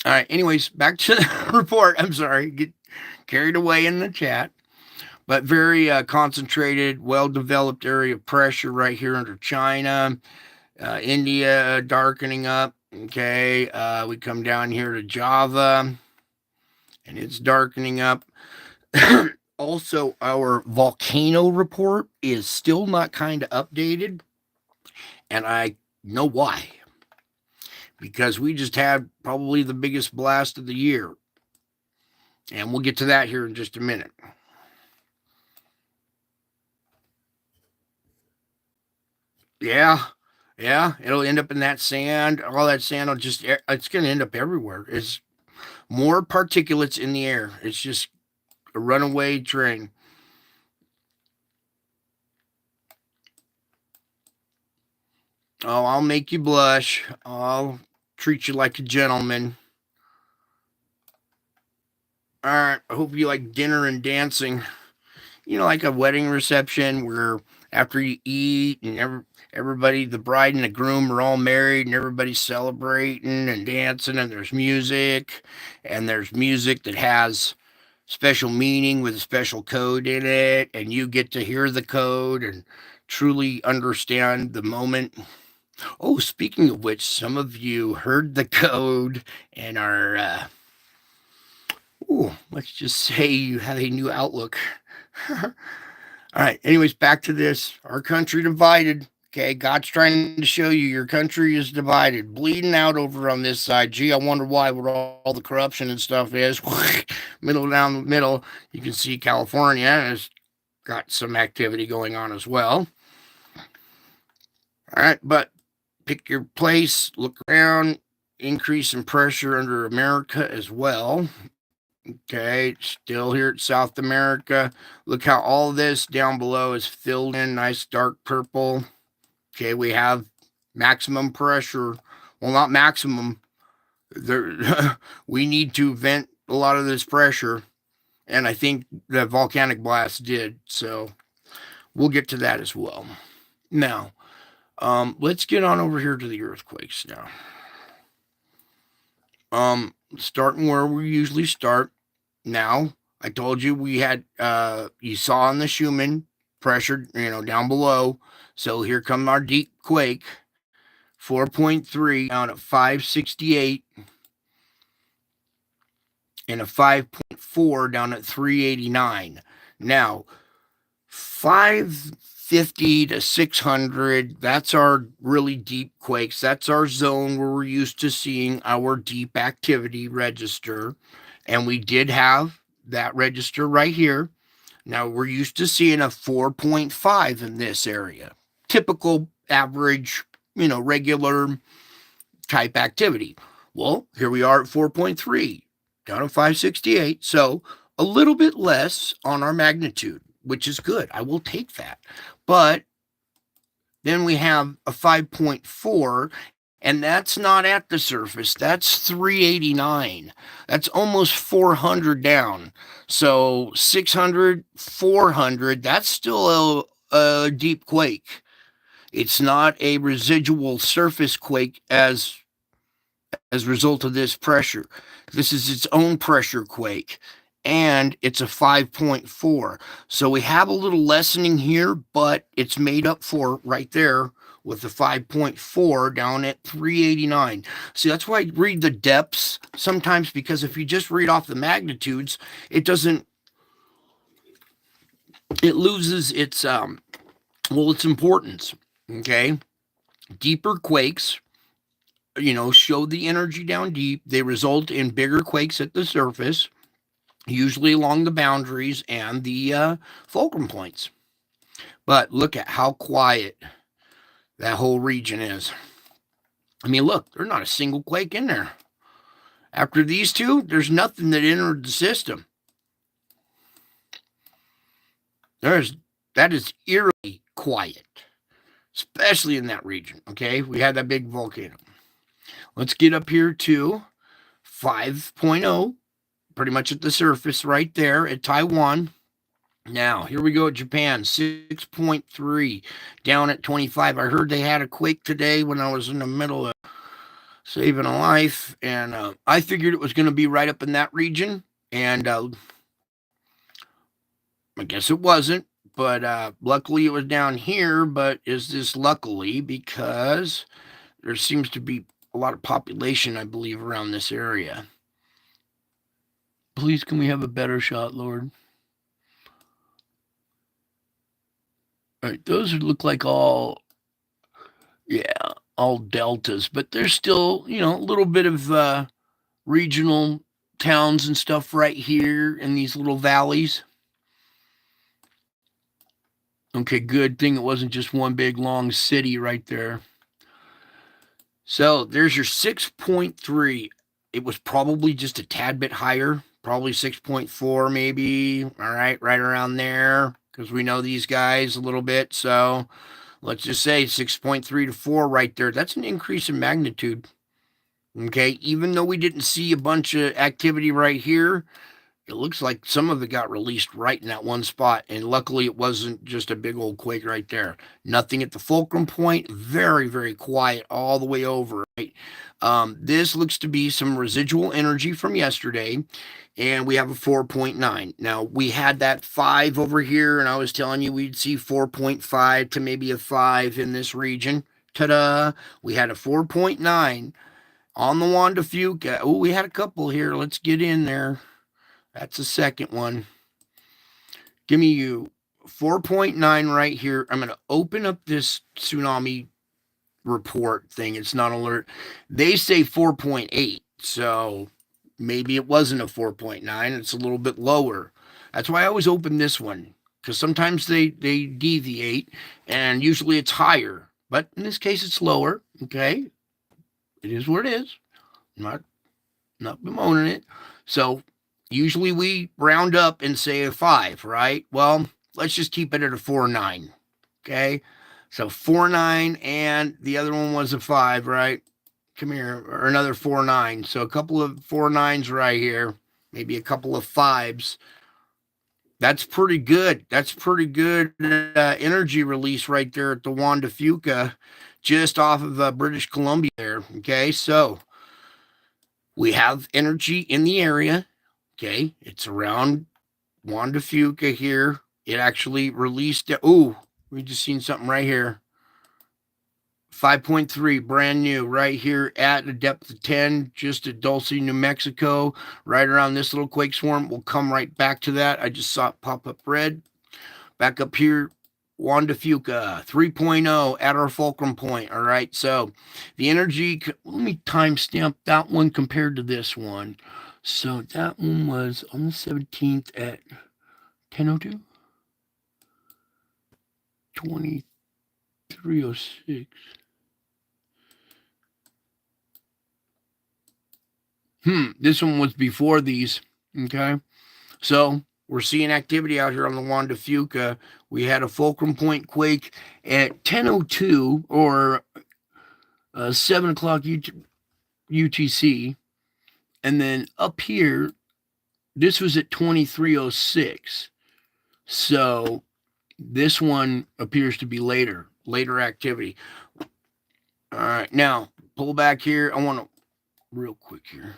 All right. Anyways, back to the report. I'm sorry. Get carried away in the chat. But very concentrated, well-developed area of pressure right here under China. India darkening up. Okay. We come down here to Java, and it's darkening up. Also, our volcano report is still not kind of updated, and I know why. Because we just had probably the biggest blast of the year. And we'll get to that here in just a minute. Yeah, it'll end up in that sand. All that sand will just, it's going to end up everywhere. It's more particulates in the air. It's just a runaway train. Oh, I'll make you blush. I'll treat you like a gentleman. All right, I hope you like dinner and dancing. You know, like a wedding reception where after you eat and everybody, the bride and the groom are all married and everybody's celebrating and dancing, and there's music that has special meaning with a special code in it, and you get to hear the code and truly understand the moment. Oh, speaking of which, some of you heard the code and are, let's just say you have a new outlook. All right. Anyways, back to this. Our country divided. Okay. God's trying to show you your country is divided, bleeding out over on this side. Gee, I wonder why, where all the corruption and stuff is. Middle down the middle, you can see California has got some activity going on as well. All right. But pick your place, look around, increase in pressure under America as well. Okay, still here at South America. Look how all this down below is filled in nice dark purple. Okay, we have maximum pressure. Well, not maximum. There, we need to vent a lot of this pressure, and I think the volcanic blast did. So we'll get to that as well. Now, let's get on over here to the earthquakes now. Starting where we usually start. Now, I told you we had, you saw on the Schumann pressure, down below. So here come our deep quake, 4.3 down at 568, and a 5.4 down at 389. Now, 550 to 600, that's our really deep quakes. That's our zone where we're used to seeing our deep activity register. And we did have that register right here. Now we're used to seeing a 4.5 in this area. Typical, average, regular type activity. Well, here we are at 4.3, down to 568. So a little bit less on our magnitude, which is good. I will take that. But then we have a 5.4, and that's not at the surface. That's 389. That's almost 400 down. So 600, 400, that's still a deep quake. It's not a residual surface quake as a result of this pressure. This is its own pressure quake, and it's a 5.4. So we have a little lessening here, but it's made up for right there with the 5.4 down at 389. See, that's why I read the depths sometimes, because if you just read off the magnitudes, it loses its importance. Okay. Deeper quakes, show the energy down deep. They result in bigger quakes at the surface, usually along the boundaries and the fulcrum points. But look at how quiet that whole region is. I mean, look, there's not a single quake in there. After these two, there's nothing that entered the system. That is eerily quiet. especially in that region. Okay, we had that big volcano. Let's get up here to 5.0, pretty much at the surface right there at Taiwan. Now, here we go at Japan, 6.3, down at 25. I heard they had a quake today when I was in the middle of saving a life, and I figured it was going to be right up in that region, and I guess it wasn't, but luckily it was down here. But is this luckily? Because there seems to be a lot of population, I believe, around this area. Please, can we have a better shot, Lord? All right, those look like all deltas, but there's still, a little bit of regional towns and stuff right here in these little valleys. Okay, good thing it wasn't just one big long city right there. So there's your 6.3. It was probably just a tad bit higher, probably 6.4 maybe. All right, right around there, because we know these guys a little bit. So let's just say 6.3 to 4 right there. That's an increase in magnitude. Okay, even though we didn't see a bunch of activity right here, it looks like some of it got released right in that one spot. And luckily, it wasn't just a big old quake right there. Nothing at the fulcrum point. Very, very quiet all the way over. Right? This looks to be some residual energy from yesterday. And we have a 4.9. Now, we had that 5 over here. And I was telling you we'd see 4.5 to maybe a 5 in this region. Ta-da! We had a 4.9 on the Juan de Fuca. Oh, we had a couple here. Let's get in there. That's the second one. Give me you 4.9 right here. I'm going to open up this tsunami report thing. It's not alert. They say 4.8. So maybe it wasn't a 4.9. It's a little bit lower. That's why I always open this one, because sometimes they deviate, and usually it's higher. But in this case, it's lower. Okay. It is what it is. I'm not bemoaning it. So usually we round up and say a 5, right? Well, let's just keep it at a 4.9. Okay. So 4.9, and the other one was a 5, right? Come here, or another 4.9. So a couple of 4.9s right here, maybe a couple of 5s. That's pretty good. That's pretty good energy release right there at the Juan de Fuca, just off of British Columbia there. Okay. So we have energy in the area. Okay, it's around Juan de Fuca here. It actually released. We just seen something right here. 5.3, brand new, right here at a depth of 10, just at Dulce, New Mexico, right around this little quake swarm. We'll come right back to that. I just saw it pop up red. Back up here, Juan de Fuca, 3.0 at our fulcrum point. All right, so the energy, let me timestamp that one compared to this one. So that one was on the 17th at 10:02, 23:06. This one was before these. Okay, so we're seeing activity out here on the Juan de Fuca. We had a fulcrum point quake at 10:02 or 7 o'clock UTC. And then up here, this was at 23:06. So this one appears to be later activity. All right, now pull back here. I want to real quick here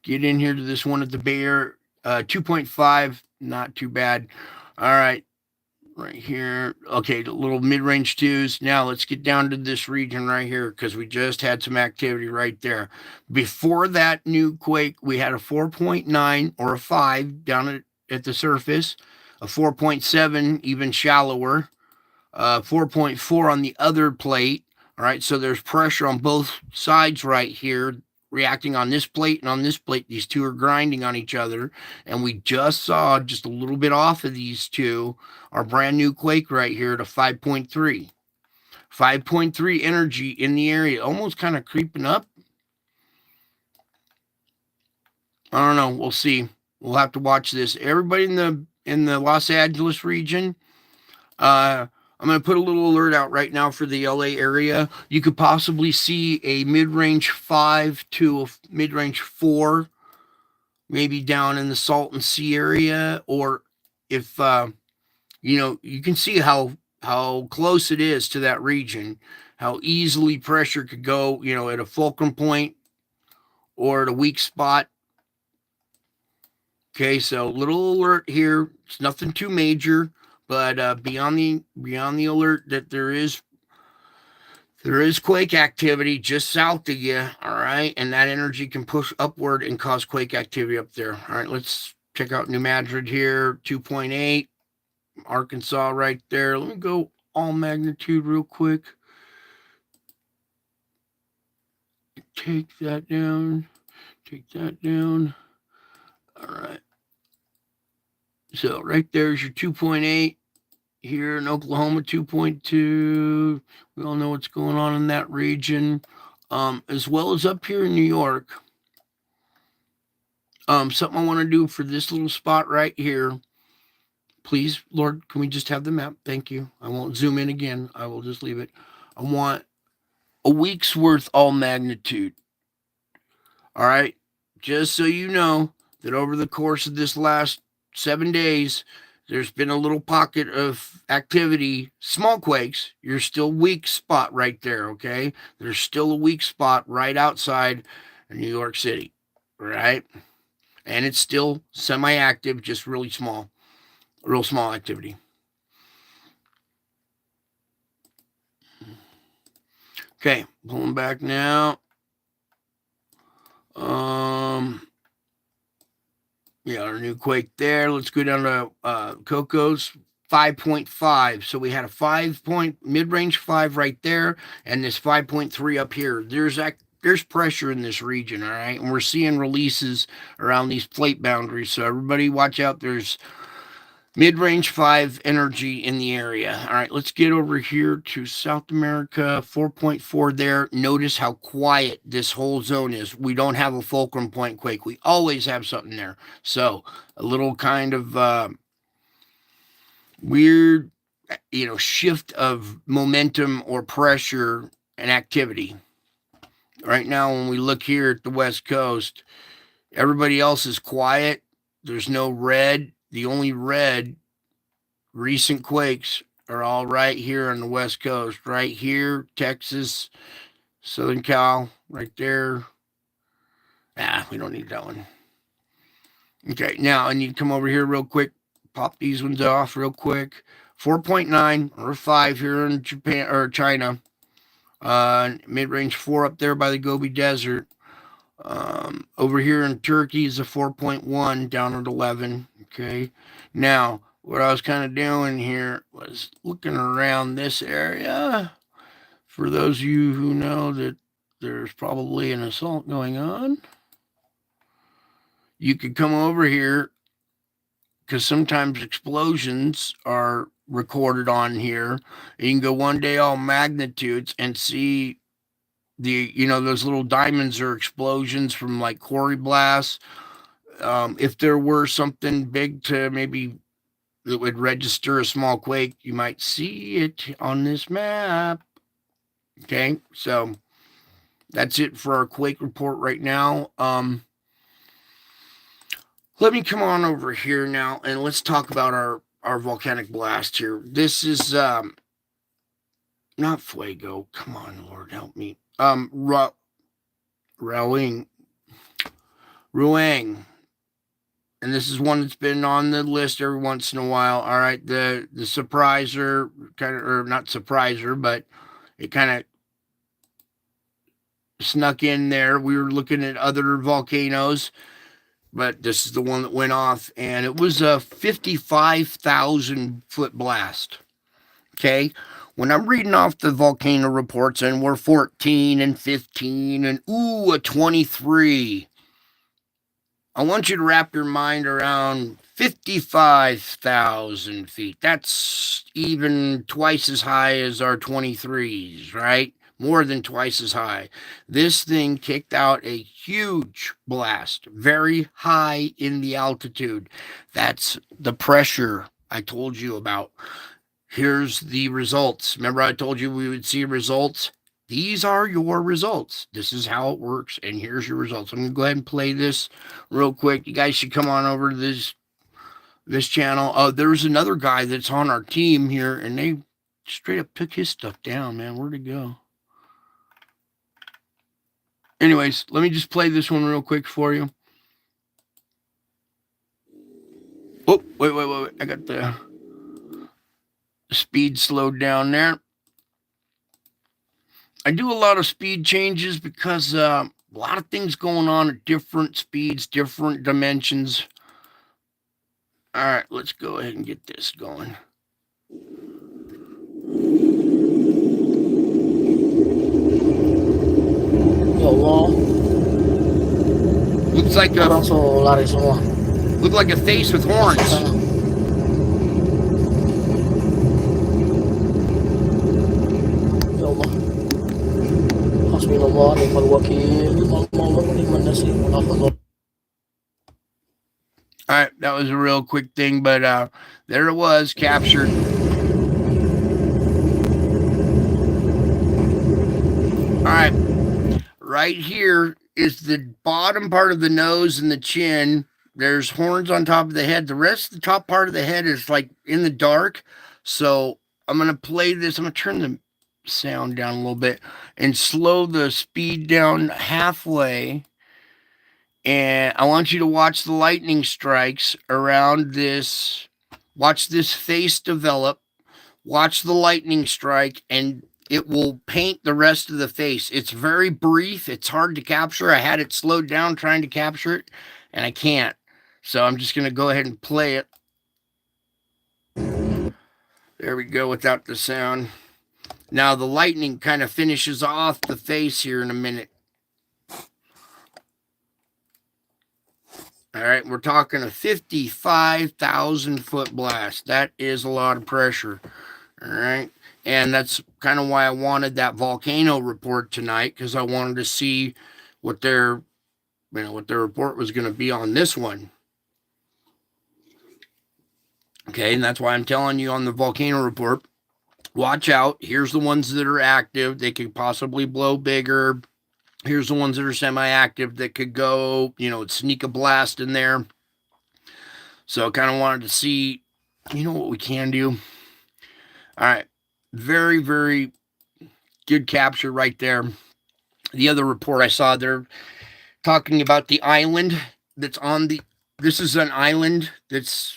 get in here to this one at the Bear, 2.5, not too bad. All right, right here. Okay, the little mid-range 2s. Now let's get down to this region right here, because we just had some activity right there. Before that new quake, we had a 4.9 or a 5 down at the surface, a 4.7 even shallower, 4.4 on the other plate. All right, so there's pressure on both sides right here, reacting on this plate and on this plate. These two are grinding on each other, and we just saw just a little bit off of these two our brand new quake right here to 5.3. 5.3 energy in the area, almost kind of creeping up. I don't know. We'll see. We'll have to watch this. Everybody in the Los Angeles region, I'm going to put a little alert out right now for the LA area. You could possibly see a mid-range 5 to a mid-range 4, maybe down in the Salton Sea area, or if you can see how close it is to that region, how easily pressure could go, at a fulcrum point or at a weak spot. Okay, so little alert here. It's nothing too major, but be on the alert that there is quake activity just south of you. All right, and that energy can push upward and cause quake activity up there. All right, let's check out New Madrid here, 2.8. Arkansas right there. Let me go all magnitude real quick. Take that down. Take that down. All right. So right there's your 2.8. Here in Oklahoma, 2.2. We all know what's going on in that region. As well as up here in New York. Something I want to do for this little spot right here. Please, Lord, can we just have the map? Thank you. I won't zoom in again. I will just leave it. I want a week's worth all magnitude. All right. Just so you know that over the course of this last 7 days, there's been a little pocket of activity, small quakes. You're still weak spot right there, okay? There's still a weak spot right outside of New York City, right? And it's still semi-active, just really small, real small activity. Okay, pulling back now. Yeah, our new quake there. Let's go down to Cocos, 5.5. So we had a 5 mid-range 5 right there, and this 5.3 up here. There's pressure in this region, all right? And we're seeing releases around these plate boundaries. So everybody watch out. There's mid-range 5 energy in the area. All right, let's get over here to South America, 4.4 there. Notice how quiet this whole zone is. We don't have a fulcrum point quake. We always have something there. So a little kind of weird, shift of momentum or pressure and activity. Right now, when we look here at the West Coast, everybody else is quiet. There's no red. The only red recent quakes are all right here on the West Coast. Right here, Texas, Southern Cal, right there. We don't need that one. Okay, now I need to come over here real quick. Pop these ones off real quick. 4.9 or 5 here in Japan or China. Mid-range 4 up there by the Gobi Desert. Over here in Turkey is a 4.1 down at 11. Okay. Now, what I was kind of doing here was looking around this area. For those of you who know that there's probably an assault going on, you could come over here because sometimes explosions are recorded on here. You can go one day all magnitudes and see those little diamonds are explosions from like quarry blasts. If there were something big to maybe that would register a small quake, you might see it on this map. Okay, so that's it for our quake report right now. Let me come on over here now and let's talk about our volcanic blast here. This is not Fuego. Come on, Lord, help me. Ruang. And this is one that's been on the list every once in a while. All right, the surpriser, kind of, or not surpriser, but it kind of snuck in there. We were looking at other volcanoes, but this is the one that went off, and it was a 55,000 foot blast. Okay, when I'm reading off the volcano reports, and we're 14 and 15, and a 23. I want you to wrap your mind around 55,000 feet. That's even twice as high as our 23s, right? More than twice as high. This thing kicked out a huge blast, very high in the altitude. That's the pressure I told you about. Here's the results. Remember I told you we would see results? These are your results. This is how it works, and here's your results. I'm going to go ahead and play this real quick. You guys should come on over to this channel. There's another guy that's on our team here, and they straight up took his stuff down, man. Where'd it go? Anyways, let me just play this one real quick for you. Oh, wait. I got the speed slowed down there. I do a lot of speed changes because a lot of things going on at different speeds, different dimensions. All right, let's go ahead and get this going. Looks like a face with horns. All right, that was a real quick thing, but there it was, captured. All right, right here is the bottom part of the nose and the chin. There's horns on top of the head. The rest of the top part of the head is like in the dark. So I'm going to play this. I'm going to turn the sound down a little bit and slow the speed down halfway. And I want you to watch the lightning strikes around this. Watch this face develop. Watch the lightning strike, and it will paint the rest of the face. It's very brief. It's hard to capture. I had it slowed down trying to capture it, and I can't. So I'm just going to go ahead and play it. There we go without the sound. Now the lightning kind of finishes off the face here in a minute. All right, we're talking a 55,000 foot blast. That is a lot of pressure. All right. And that's kind of why I wanted that volcano report tonight, because I wanted to see what their report was going to be on this one. Okay, and that's why I'm telling you on the volcano report, watch out. Here's the ones that are active. They could possibly blow bigger. Here's the ones that are semi-active that could go, sneak a blast in there. So I kind of wanted to see, what we can do. All right. Very, very good capture right there. The other report I saw, they're talking about the island that's this is an island that's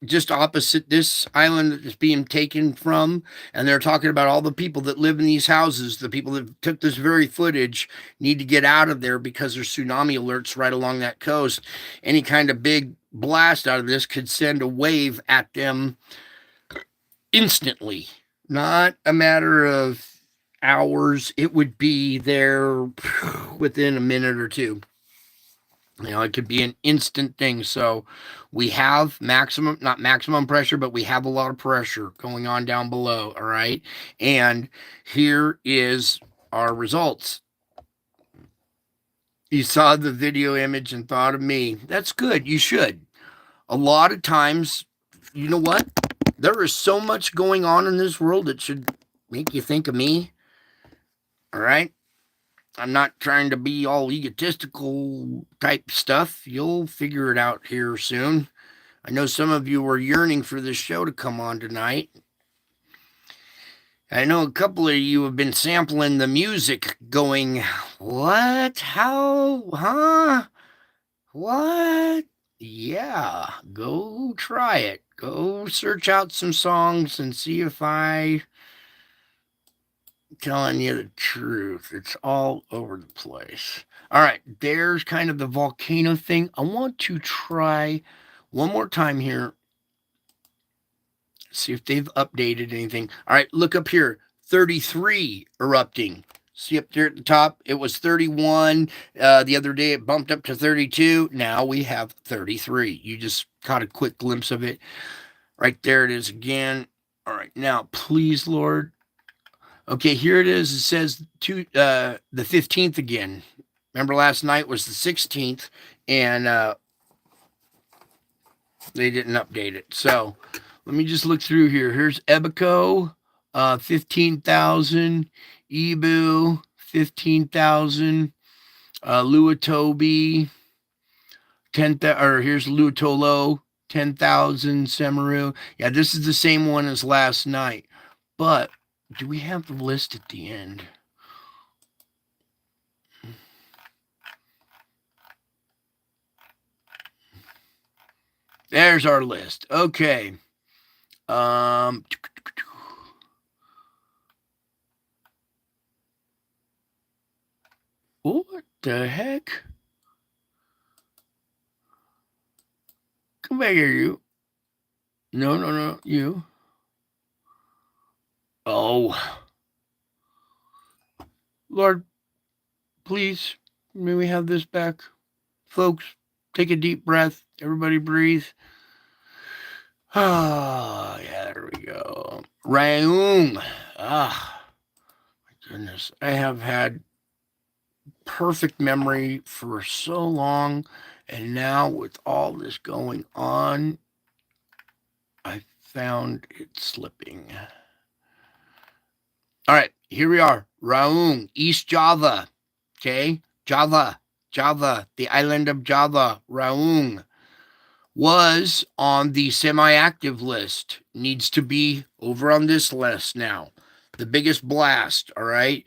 just opposite this island that is being taken from. And they're talking about all the people that live in these houses, the people that took this very footage need to get out of there because there's tsunami alerts right along that coast. Any kind of big blast out of this could send a wave at them instantly. Not a matter of hours. It would be there within a minute or two. It could be an instant thing. So we have not maximum pressure, but we have a lot of pressure going on down below. All right. And here is our results. You saw the video image and thought of me. That's good. You should. A lot of times, you know what? There is so much going on in this world that should make you think of me. All right. I'm not trying to be all egotistical type stuff. You'll figure it out here soon. I know some of you were yearning for this show to come on tonight. I know a couple of you have been sampling the music going, what? How? Huh? What? Yeah, go try it. Go search out some songs and see if I'm telling you the truth. It's all over the place. All right, there's kind of the volcano thing. I want to try one more time here. See if they've updated anything. All right, look up here. 33 erupting. See up there at the top, it was 31. The other day it bumped up to 32. Now we have 33. You just caught a quick glimpse of it. Right there it is again. All right, now please, Lord. Okay, here it is. It says the 15th again. Remember last night was the 16th, and they didn't update it. So Let me just look through here. Here's Ebico, 15,000. Ebu, 15,000. Luatobi, 10,000. Or here's Luatolo, 10,000. Semaru. Yeah, this is the same one as last night. But do we have the list at the end? There's our list. Okay. What the heck? Come back here, you. No, you. Oh. Lord, please, may we have this back? Folks, take a deep breath. Everybody breathe. Ah, yeah, there we go. Raung. Ah, my goodness. I have had perfect memory for so long, and now with all this going on, I found it slipping. All right, here we are. Raung, East Java. Okay, Java, the island of Java, Raung, was on the semi-active list. Needs to be over on this list now. The biggest blast, all right?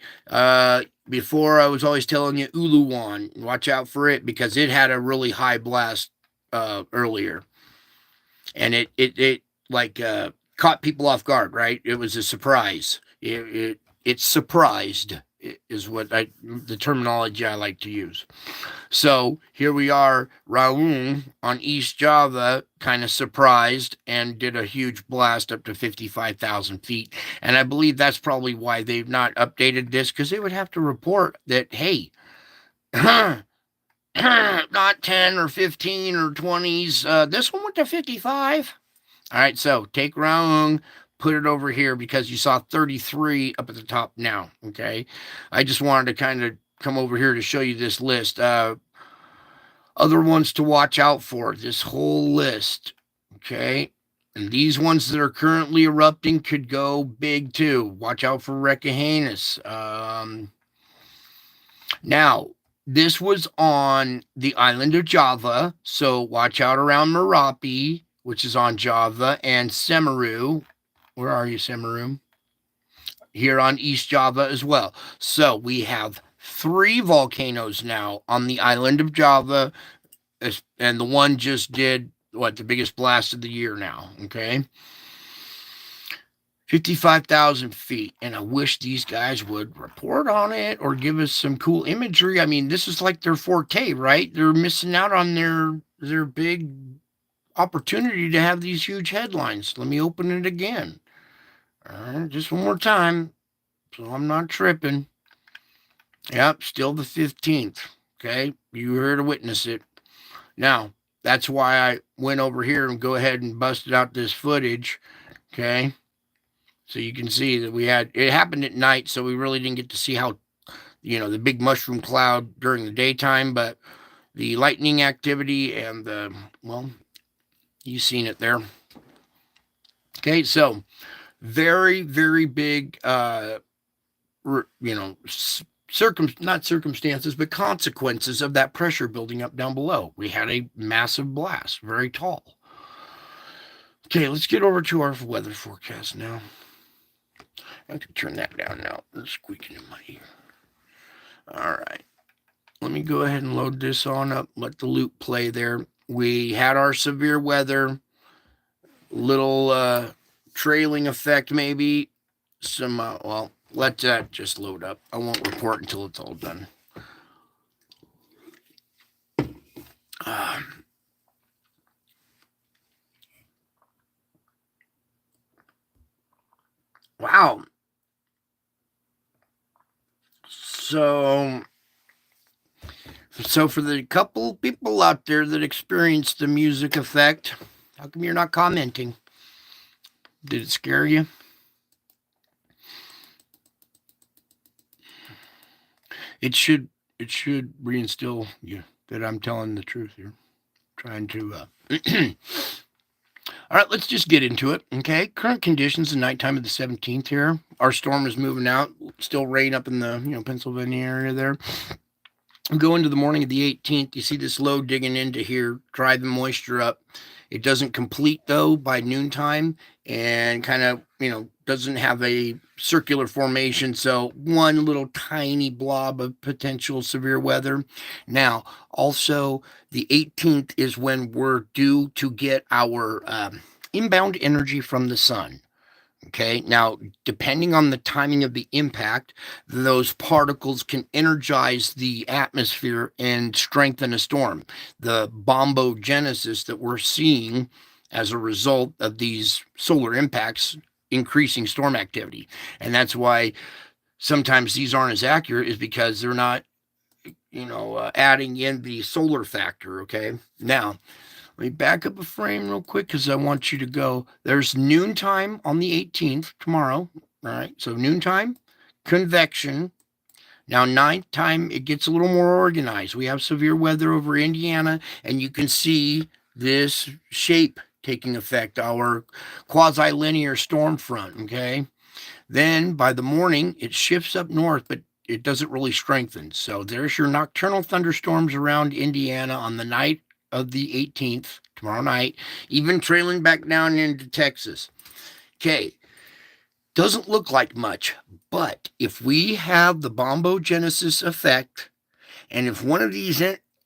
Before I was always telling you Uluwan, watch out for it because it had a really high blast earlier. And it like caught people off guard, right? It was a surprise. It surprised is what the terminology I like to use. So here we are, Raung on East Java, kind of surprised and did a huge blast up to 55,000 feet. And I believe that's probably why they've not updated this, because they would have to report that, hey, not 10 or 15 or 20s. This one went to 55. All right, so take Raung, put it over here because you saw 33 up at the top now, okay? I just wanted to kind of come over here to show you this list. Other ones to watch out for, this whole list, okay? And these ones that are currently erupting could go big too. Watch out for Recahanus. Now, this was on the island of Java, so watch out around Merapi, which is on Java, and Semaru. Where are you, Semaru? Here on East Java as well. So we have 3 volcanoes now on the island of Java, and the one just did the biggest blast of the year now, okay? 55,000 feet, and I wish these guys would report on it or give us some cool imagery. I mean, this is like their forte, right? They're missing out on their big opportunity to have these huge headlines. Let me open it again. Just one more time, so I'm not tripping. Yep, still the 15th. Okay, you were here to witness it. Now, that's why I went over here and go ahead and busted out this footage. Okay, so you can see that it happened at night, so we really didn't get to see how, the big mushroom cloud during the daytime, but the lightning activity and you've seen it there. Okay, so very, very big, not circumstances, but consequences of that pressure building up down below. We had a massive blast, very tall. Okay, let's get over to our weather forecast now. I can turn that down now. It's squeaking in my ear. All right. Let me go ahead and load this on up. Let the loop play there. We had our severe weather, little trailing effect maybe. Some, let that just load up. I won't report until it's all done. Wow. So for the couple people out there that experienced the music effect, how come you're not commenting? Did it scare you? It should reinstill you that I'm telling the truth here. Trying to All right, let's just get into it. Okay, current conditions the nighttime of the 17th here. Our storm is moving out. Still rain up in the Pennsylvania area there. Go into the morning of the 18th. You see this low digging into here, dry the moisture up. It doesn't complete though by noontime, and kind of doesn't have a circular formation. So one little tiny blob of potential severe weather. Now, also the 18th is when we're due to get our inbound energy from the sun. Okay, now depending on the timing of the impact, those particles can energize the atmosphere and strengthen a storm. The bombogenesis that we're seeing as a result of these solar impacts increasing storm activity. And that's why sometimes these aren't as accurate, is because they're not, adding in the solar factor. Okay, now let me back up a frame real quick because I want you to go. There's noontime on the 18th, tomorrow. All right, so noontime, convection. Now, nighttime, it gets a little more organized. We have severe weather over Indiana, and you can see this shape taking effect, our quasi-linear storm front, okay? Then by the morning, it shifts up north, but it doesn't really strengthen. So there's your nocturnal thunderstorms around Indiana on the night of the 18th, tomorrow night, even trailing back down into Texas. Okay, doesn't look like much, but if we have the bombogenesis effect, and if one of these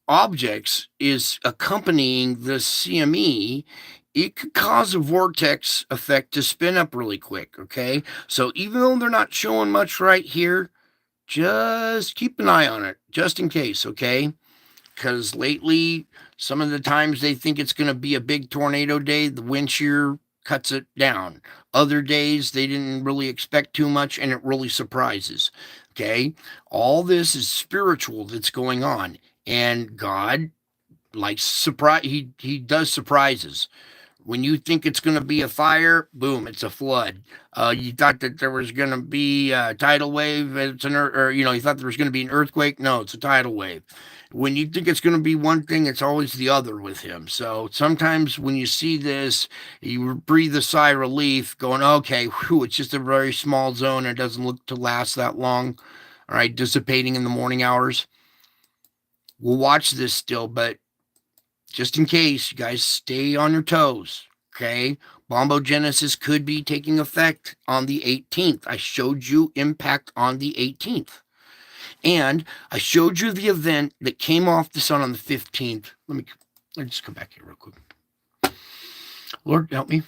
objects is accompanying the CME, it could cause a vortex effect to spin up really quick, okay? So even though they're not showing much right here, just keep an eye on it, just in case, okay? Because lately, some of the times they think it's going to be a big tornado day, the wind shear cuts it down. Other days, they didn't really expect too much, and it really surprises. Okay? All this is spiritual that's going on, and God likes surprise. He does surprises. When you think it's going to be a fire, boom, it's a flood. You thought that there was going to be a tidal wave, it's you thought there was going to be an earthquake. No, it's a tidal wave. When you think it's going to be one thing, it's always the other with him. So sometimes when you see this, you breathe a sigh of relief, going, okay, whew, it's just a very small zone. It doesn't look to last that long. All right, dissipating in the morning hours. We'll watch this still, but just in case, you guys stay on your toes, okay? Bombogenesis could be taking effect on the 18th. I showed you impact on the 18th. And I showed you the event that came off the sun on the 15th. Let me just come back here real quick. Lord, help me.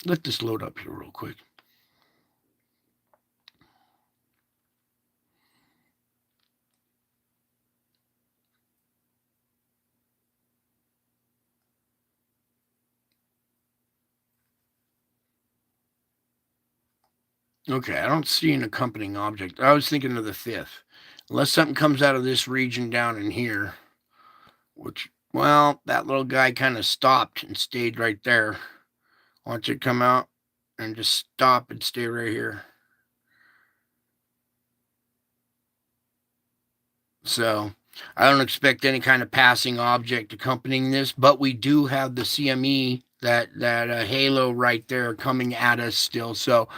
Let this load up here real quick. Okay, I don't see an accompanying object. I was thinking of the 5th. Unless something comes out of this region down in here, which, well, that little guy kind of stopped and stayed right there. Watch it come out and just stop and stay right here. So I don't expect any kind of passing object accompanying this, but we do have the CME, that halo right there coming at us still. So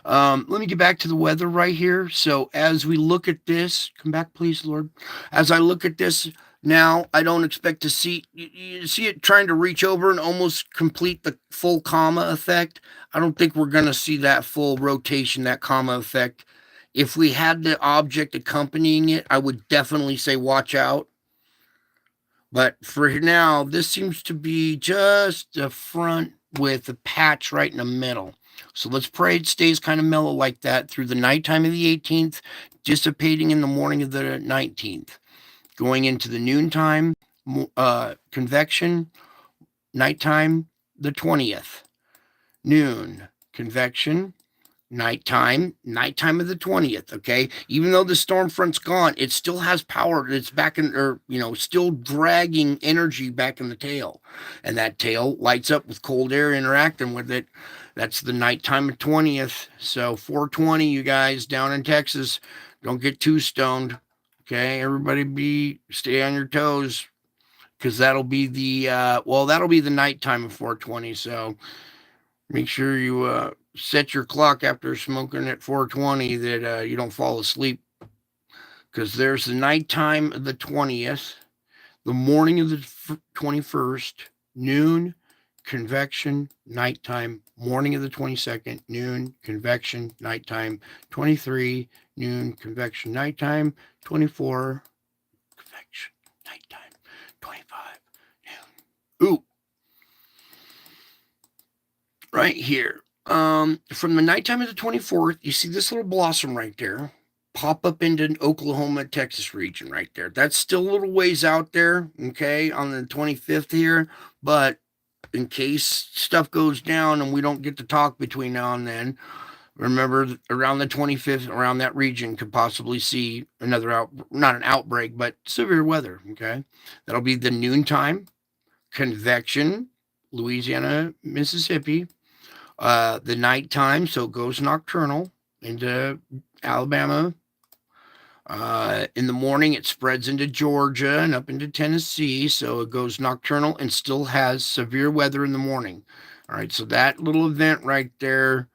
let me get back to the weather right here. So as we look at this, come back, please, Lord. As I look at this now, I don't expect to see, you see it trying to reach over and almost complete the full comma effect. I don't think we're going to see that full rotation, that comma effect. If we had the object accompanying it, I would definitely say watch out. But for now, this seems to be just a front with a patch right in the middle. So let's pray it stays kind of mellow like that through the nighttime of the 18th, dissipating in the morning of the 19th. Going into the noontime, convection, nighttime, the 20th. Noon, convection, nighttime of the 20th. Okay, even though the storm front's gone, it still has power. It's back in, or still dragging energy back in the tail, and that tail lights up with cold air interacting with it. That's the nighttime of 20th. So 420, you guys down in Texas, don't get too stoned. Okay, everybody stay on your toes. because that'll be the nighttime of 420. So make sure you set your clock after smoking at 420 that you don't fall asleep, because there's the nighttime of the 20th, the morning of the 21st, noon, convection, nighttime, morning of the 22nd, noon, convection, nighttime, 23, noon, convection, nighttime, 24, convection, nighttime, 25, noon. Ooh, right here. From the nighttime of the 24th, you see this little blossom right there pop up into Oklahoma, Texas region right there. That's still a little ways out there, okay, on the 25th here, but in case stuff goes down and we don't get to talk between now and then, remember around the 25th, around that region could possibly see another not an outbreak, but severe weather, okay? That'll be the noontime, convection, Louisiana, Mississippi, the nighttime, so it goes nocturnal into Alabama. In the morning, it spreads into Georgia and up into Tennessee, so it goes nocturnal and still has severe weather in the morning. All right, so that little event right there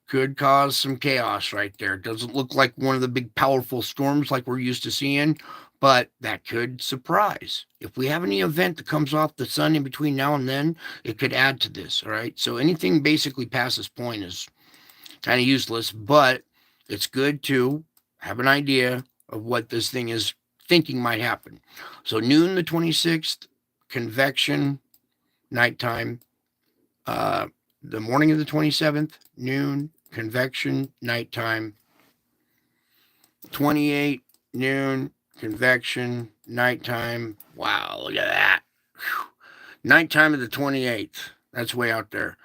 could cause some chaos right there. It doesn't look like one of the big powerful storms like we're used to seeing, but that could surprise. If we have any event that comes off the sun in between now and then, it could add to this. All right, so anything basically past this point is kind of useless, but it's good to have an idea of what this thing is thinking might happen. So noon the 26th, convection, nighttime. The morning of the 27th, noon, convection, nighttime. 28, noon, convection, nighttime. Wow, look at that. Whew. Nighttime of the 28th. That's way out there.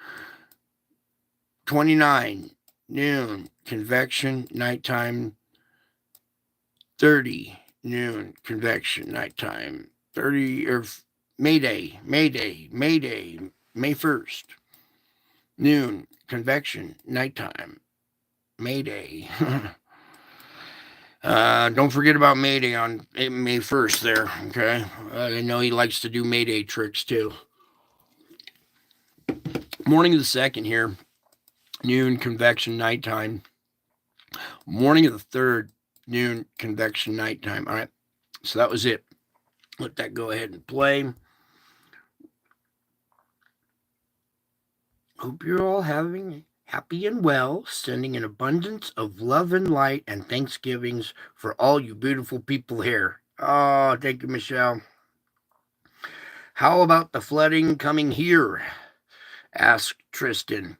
29, noon, convection, nighttime. 30, noon, convection, nighttime. 30, or May 1st. Noon, convection, nighttime. May Day. Don't forget about May Day on May 1st there, okay? I know he likes to do May Day tricks too. Morning of the 2nd here. Noon, convection, nighttime. Morning of the 3rd, noon, convection, nighttime. All right, so that was it. Let that go ahead and play. Hope you're all having happy and well, sending an abundance of love and light and Thanksgivings for all you beautiful people here. Oh, thank you, Michelle. How about the flooding coming here? Asked Tristan.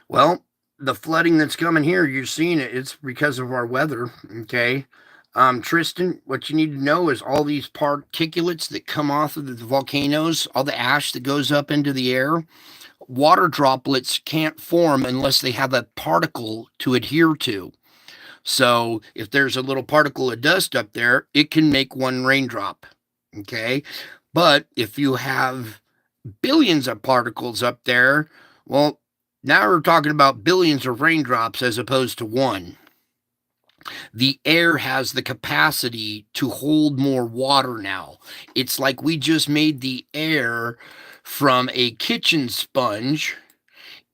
Well, the flooding that's coming here, you're seeing it. It's because of our weather, okay? Tristan, what you need to know is all these particulates that come off of the volcanoes, all the ash that goes up into the air, water droplets can't form unless they have a particle to adhere to. So if there's a little particle of dust up there, it can make one raindrop, okay? But if you have billions of particles up there, well, now we're talking about billions of raindrops as opposed to one. The air has the capacity to hold more water now. It's like we just made the air from a kitchen sponge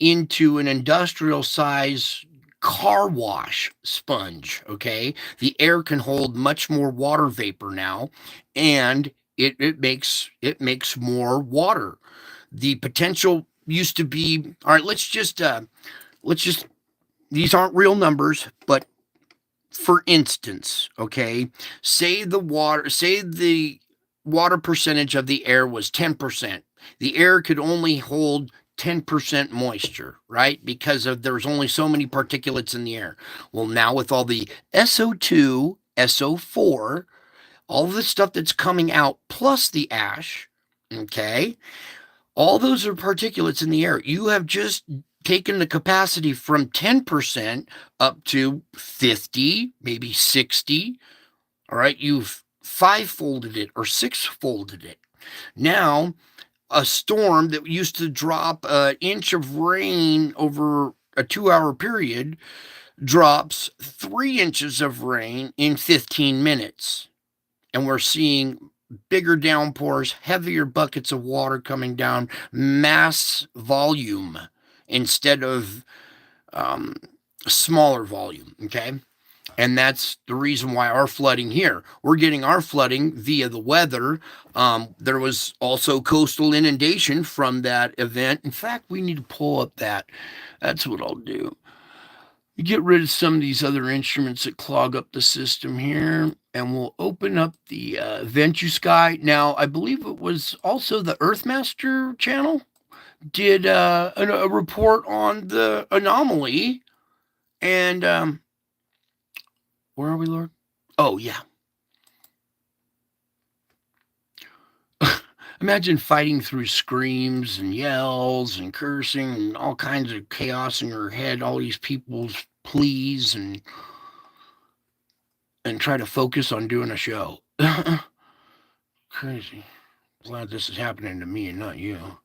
into an industrial size car wash sponge, okay? The air can hold much more water vapor now, and it makes more water. The potential used to be, all right, let's just these aren't real numbers, but for instance, okay, say the water percentage of the air was 10%. The air could only hold 10% moisture, right? Because there's only so many particulates in the air. Well, now with all the SO2, SO4, all the stuff that's coming out plus the ash, okay, all those are particulates in the air. You have just taken the capacity from 10% up to 50, maybe 60. All right, you've five-folded it or six-folded it. Now, a storm that used to drop an inch of rain over a 2-hour period drops 3 inches of rain in 15 minutes. And we're seeing bigger downpours, heavier buckets of water coming down, mass volume instead of smaller volume. Okay. And that's the reason why our flooding here. We're getting our flooding via the weather. There was also coastal inundation from that event. In fact, we need to pull up that. That's what I'll do. Get rid of some of these other instruments that clog up the system here, and we'll open up the Ventusky. Now, I believe it was also the Earthmaster channel did a report on the anomaly. And where are we, Lord? Oh, yeah. Imagine fighting through screams and yells and cursing and all kinds of chaos in your head, all these people's pleas, and try to focus on doing a show. Crazy. Glad this is happening to me and not you. All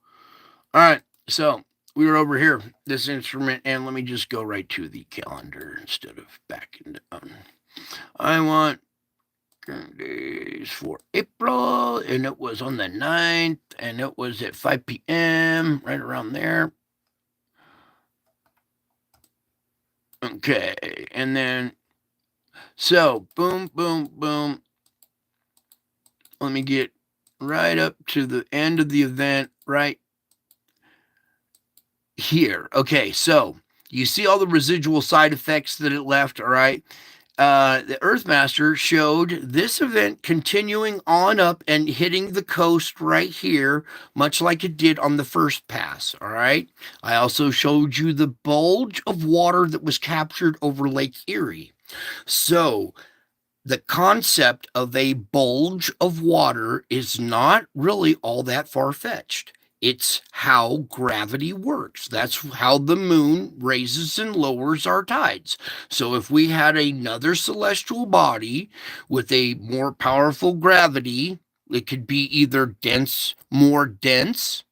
right, so we were over here, this instrument, and let me just go right to the calendar instead of backing down. I want days for April, and it was on the 9th, and it was at 5 p.m., right around there. Okay, and then, so, boom, boom, boom. Let me get right up to the end of the event, right here. Okay, so you see all the residual side effects that it left, all right? The Earthmaster showed this event continuing on up and hitting the coast right here, much like it did on the first pass, all right? I also showed you the bulge of water that was captured over Lake Erie. So the concept of a bulge of water is not really all that far-fetched. It's how gravity works. That's how the moon raises and lowers our tides. So if we had another celestial body with a more powerful gravity, it could be either dense, more dense,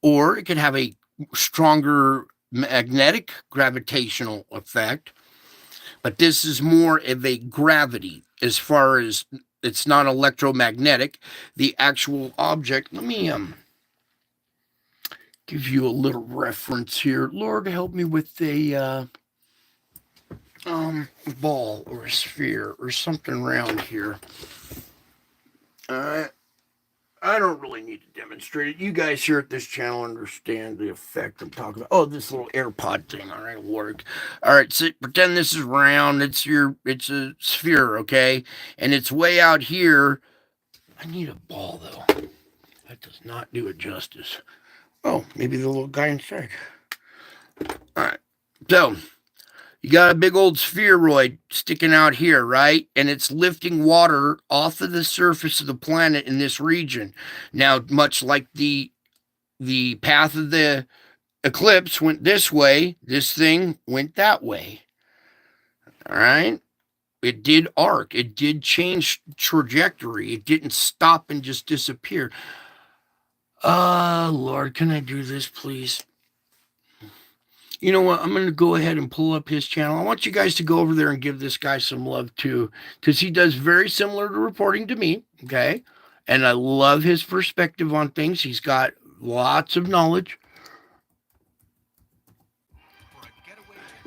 or it could have a stronger magnetic gravitational effect. But this is more of a gravity as far as it's not electromagnetic. The actual object, let me give you a little reference here. Lord, help me with a ball or a sphere or something around here. I don't really need to demonstrate it. You guys here at this channel understand the effect I'm talking about. Oh, this little AirPod thing. All right, will work. All right, so pretend this is round. It's a sphere, okay? And it's way out here. I need a ball, though. That does not do it justice. Oh, maybe the little guy inside. All right, so you got a big old spheroid sticking out here, right? And it's lifting water off of the surface of the planet in this region. Now, much like the path of the eclipse went this way, this thing went that way. All right? It did arc. It did change trajectory. It didn't stop and just disappear. Lord, can I do this, please? You know what? I'm going to go ahead and pull up his channel. I want you guys to go over there and give this guy some love too, because he does very similar to reporting to me. Okay. And I love his perspective on things. He's got lots of knowledge.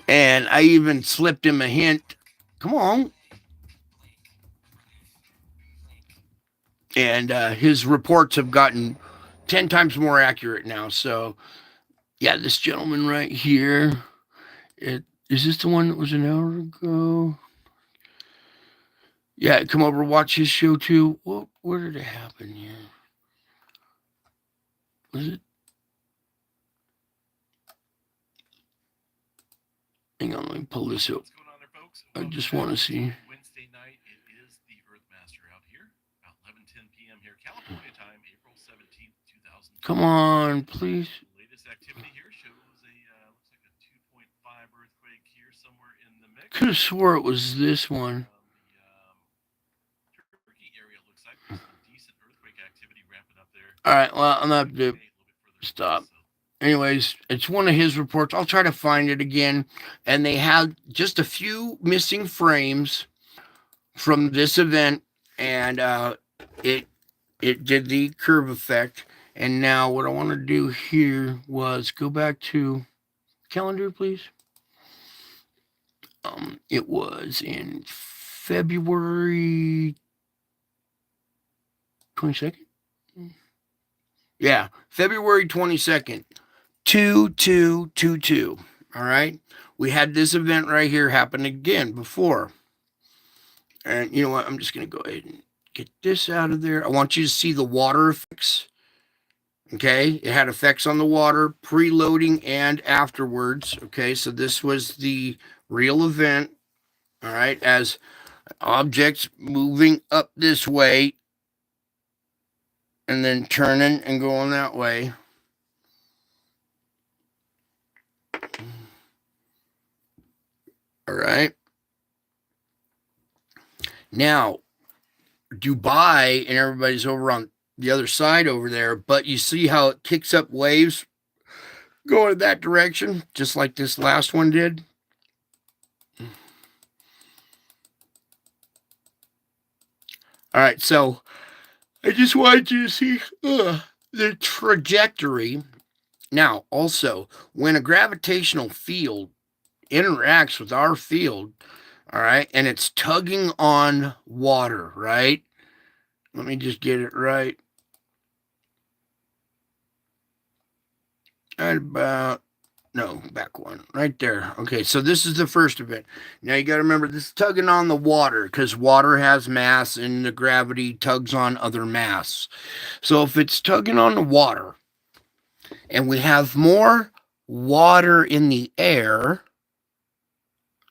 And I even slipped him a hint. Come on. And his reports have gotten 10 times more accurate now. So, yeah, this gentleman right here. Is this the one that was an hour ago? Yeah, come over and watch his show too. Where did it happen here? Was it? Hang on, let me pull this up. I just want to see. Wednesday night, it is the Earthmaster out here, about 11:10 p.m. here, California time, April 17th, 2000. Come on, please. The latest activity here shows looks like a 2.5 earthquake here somewhere in the mix. Could have swore it was this one. The Turkey area looks like there's some decent earthquake activity ramping up there. All right, well, I'm going to have to stop. Anyways, it's one of his reports. I'll try to find it again. And they had just a few missing frames from this event. And it did the curve effect. And now what I want to do here was go back to calendar, please. It was in February 22nd. Yeah, February 22nd, 2222. All right. We had this event right here happen again before. And you know what? I'm just going to go ahead and get this out of there. I want you to see the water effects. Okay. It had effects on the water, preloading and afterwards. Okay. So this was the real event. All right. As objects moving up this way and then turning and going that way. All right. Now, Dubai and everybody's over on the other side over there, but you see how it kicks up waves going in that direction, just like this last one did. All right, so I just wanted you to see the trajectory. Now, also, when a gravitational field interacts with our field, all right, and it's tugging on water, right? Let me just get it right. Right about, no, back one, right there. Okay, so this is the first event. Now you got to remember this is tugging on the water because water has mass and the gravity tugs on other mass. So if it's tugging on the water and we have more water in the air,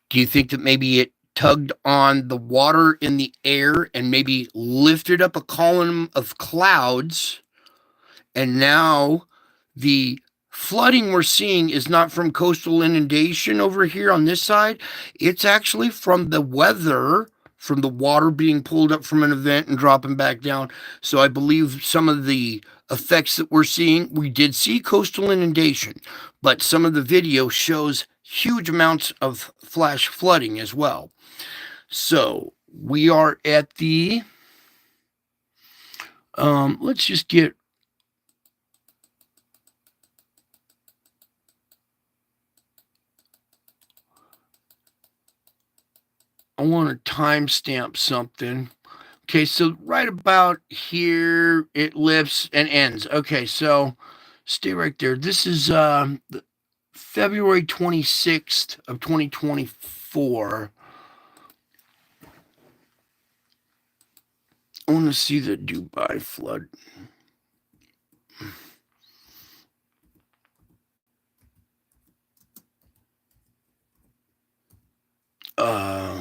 do you think that maybe it tugged on the water in the air and maybe lifted up a column of clouds, and now the flooding we're seeing is not from coastal inundation over here on this side. It's actually from the weather, from the water being pulled up from an event and dropping back down. So I believe some of the effects that we're seeing, we did see coastal inundation, but some of the video shows huge amounts of flash flooding as well. So we are at the, let's just get, I want to timestamp something. Okay, so right about here, it lifts and ends. Okay, so stay right there. This is February 26th of 2024. I want to see the Dubai flood.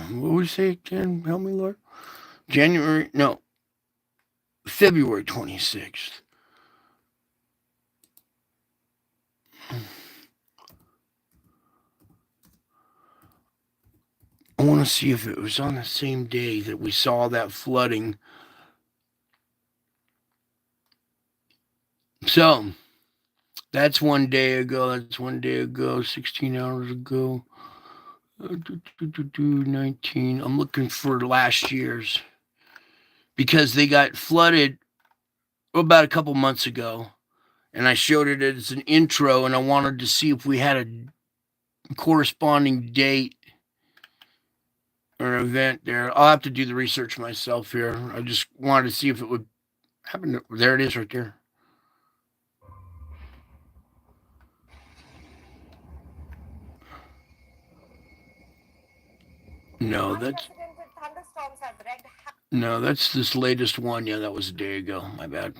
What would we say again? Help me, Lord. February 26th. I want to see if it was on the same day that we saw that flooding. So, that's 1 day ago. That's 1 day ago, 16 hours ago. 19. I'm looking for last year's because they got flooded about a couple months ago, and I showed it as an intro, and I wanted to see if we had a corresponding date or event there. I'll have to do the research myself here. I just wanted to see if it would happen. There it is right there. No, that's this latest one. Yeah, that was a day ago. My bad.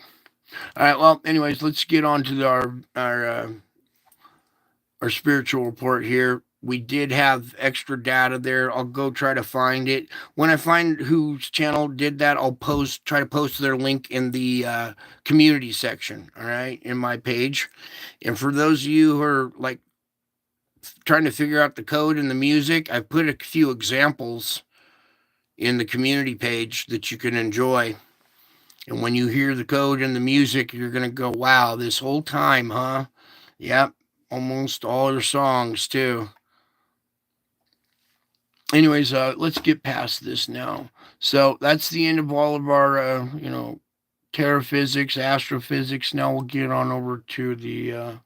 All right. Well, anyways, let's get on to our spiritual report here. We did have extra data there. I'll go try to find it. When I find whose channel did that, I'll try to post their link in the community section. All right, in my page. And for those of you who are like trying to figure out the code and the music, I've put a few examples in the community page that you can enjoy. And when you hear the code and the music, you're going to go, wow, this whole time, huh? Yep, almost all their songs, too. anyways, let's get past this now. So that's the end of all of our, terraphysics, astrophysics. Now we'll get on over to the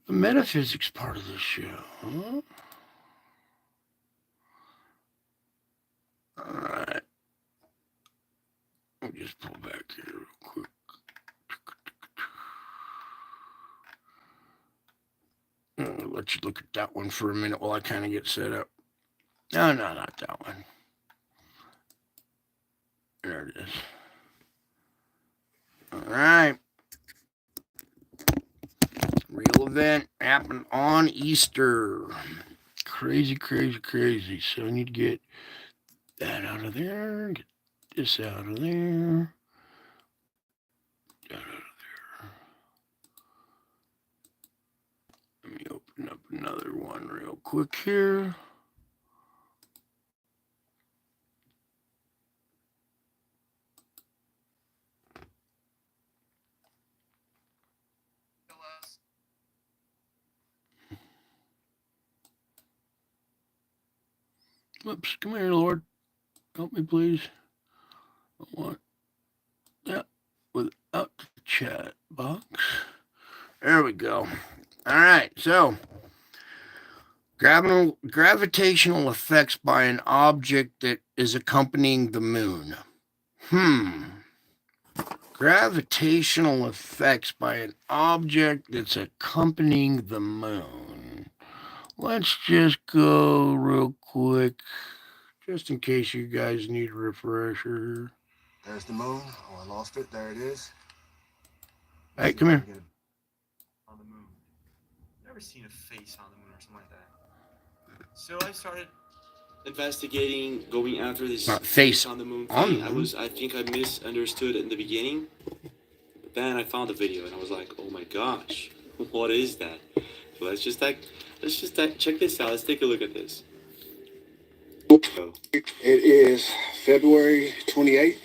metaphysics part of the show. All right. I'll just pull back here real quick. I'll let you look at that one for a minute while I kind of get set up. No, not that one. There it is. All right. Real event happened on Easter. Crazy, crazy, crazy. So I need to get that out of there. Get this out of there. That out of there. Let me open up another one real quick here. Whoops, come here, Lord. Help me, please. I want that without the chat box. There we go. All right, so gravitational effects by an object that is accompanying the moon. Gravitational effects by an object that's accompanying the moon. Let's just go real quick, just in case you guys need a refresher. There's the moon. Oh, I lost it. There it is. Hey, come here. On the moon. Never seen a face on the moon or something like that. So I started investigating, going after this face on the moon on thing. the moon. I think I misunderstood it in the beginning. But then I found the video and I was like, oh my gosh, what is that? So let's just check this out. Let's take a look at this. It is February 28th,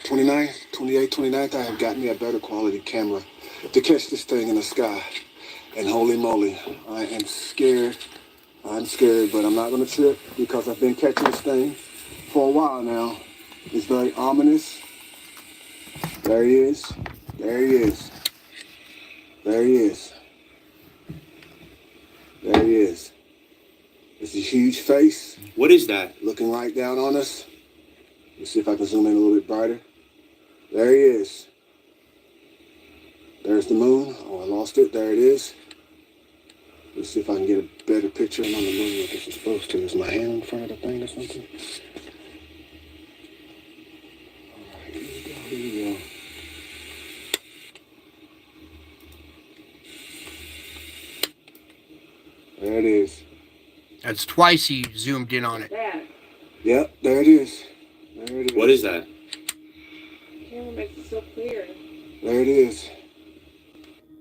29th, 28th, 29th. I have gotten me a better quality camera to catch this thing in the sky. And holy moly, I am scared. I'm scared, but I'm not going to trip because I've been catching this thing for a while now. It's very ominous. There he is. There he is. There he is. There he is. It's a huge face. What is that? Looking right down on us. Let's see if I can zoom in a little bit brighter. There he is. There's the moon. Oh, I lost it. There it is. Let's see if I can get a better picture. I'm on the moon like it's supposed to. Is my hand in front of the thing or something? All right, here we go. Here we go. There it is. That's twice he zoomed in on it. Yep, there it is. There it is. What is that? The camera makes it so clear. There it is.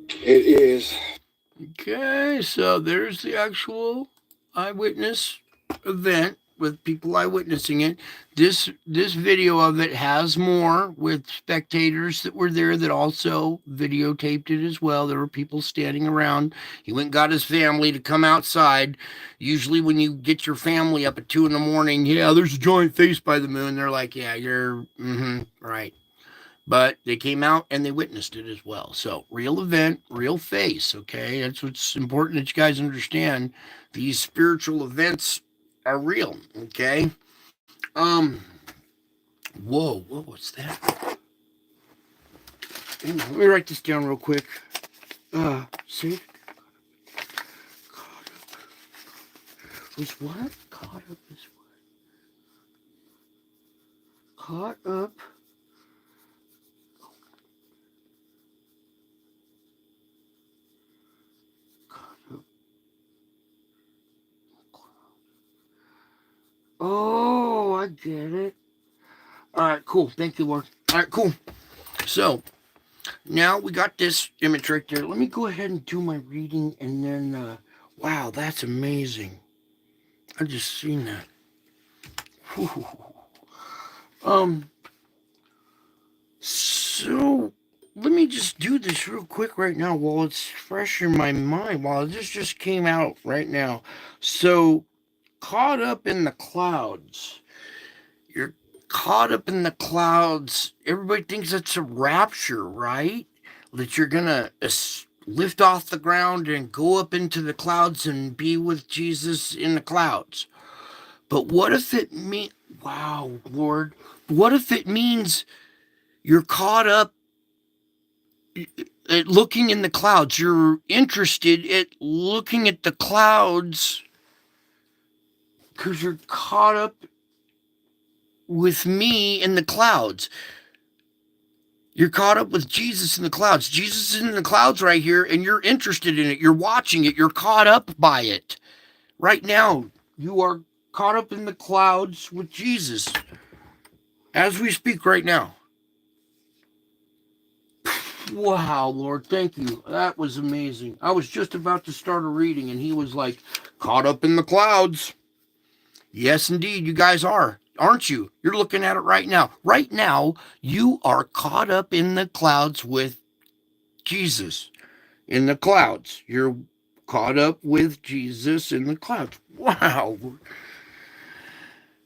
It is. Okay, so there's the actual eyewitness event with people eyewitnessing it. This video of it has more with spectators that were there that also videotaped it as well. There were people standing around. He went and got his family to come outside. Usually when you get your family up at 2 a.m, yeah, there's a giant face by the moon. They're like, yeah, you're right. But they came out and they witnessed it as well. So real event, real face. Okay. That's what's important that you guys understand. These spiritual events are real. Okay. Whoa, what's that? Let me write this down real quick. See? Caught up. Was what? Caught up is what? Caught up. Oh, I get it. All right, cool. Thank you, Lord. All right, cool. So now we got this image right there. Let me go ahead and do my reading, and then, wow, that's amazing. I just seen that. Whew. So let me just do this real quick right now while it's fresh in my mind. While this just came out right now. So caught up in the clouds. You're caught up in the clouds. Everybody thinks it's a rapture, right? That you're going to lift off the ground and go up into the clouds and be with Jesus in the clouds. But what if it means, wow, Lord, what if it means you're caught up at looking in the clouds? You're interested at looking at the clouds because you're caught up with me in the clouds. You're caught up with Jesus in the clouds. Jesus is in the clouds right here, and you're interested in it. You're watching it. You're caught up by it. Right now, you are caught up in the clouds with Jesus as we speak right now. Wow, Lord, thank you. That was amazing. I was just about to start a reading, and he was like, caught up in the clouds. Yes, indeed, you guys are. Aren't you? You're looking at it right now. Right now, you are caught up in the clouds with Jesus. In the clouds. You're caught up with Jesus in the clouds. Wow.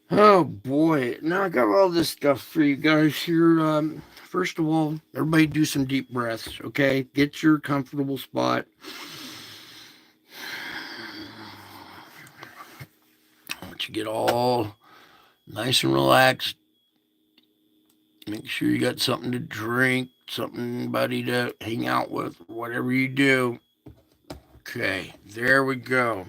Oh, boy. Now I got all this stuff for you guys here. First of all, everybody do some deep breaths, okay? Get your comfortable spot. I want you to get all nice and relaxed. Make sure you got something to drink, somebody to hang out with, whatever you do. Okay, there we go.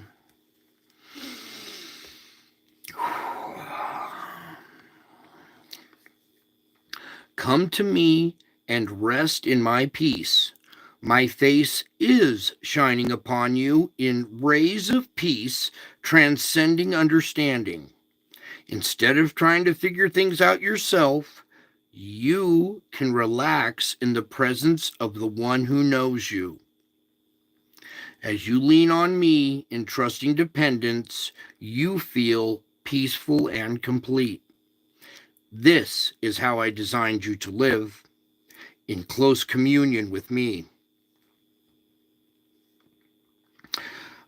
Come to me and rest in my peace. My face is shining upon you in rays of peace, transcending understanding. Instead of trying to figure things out yourself, you can relax in the presence of the one who knows you. As you lean on me in trusting dependence, you feel peaceful and complete. This is how I designed you to live, in close communion with me.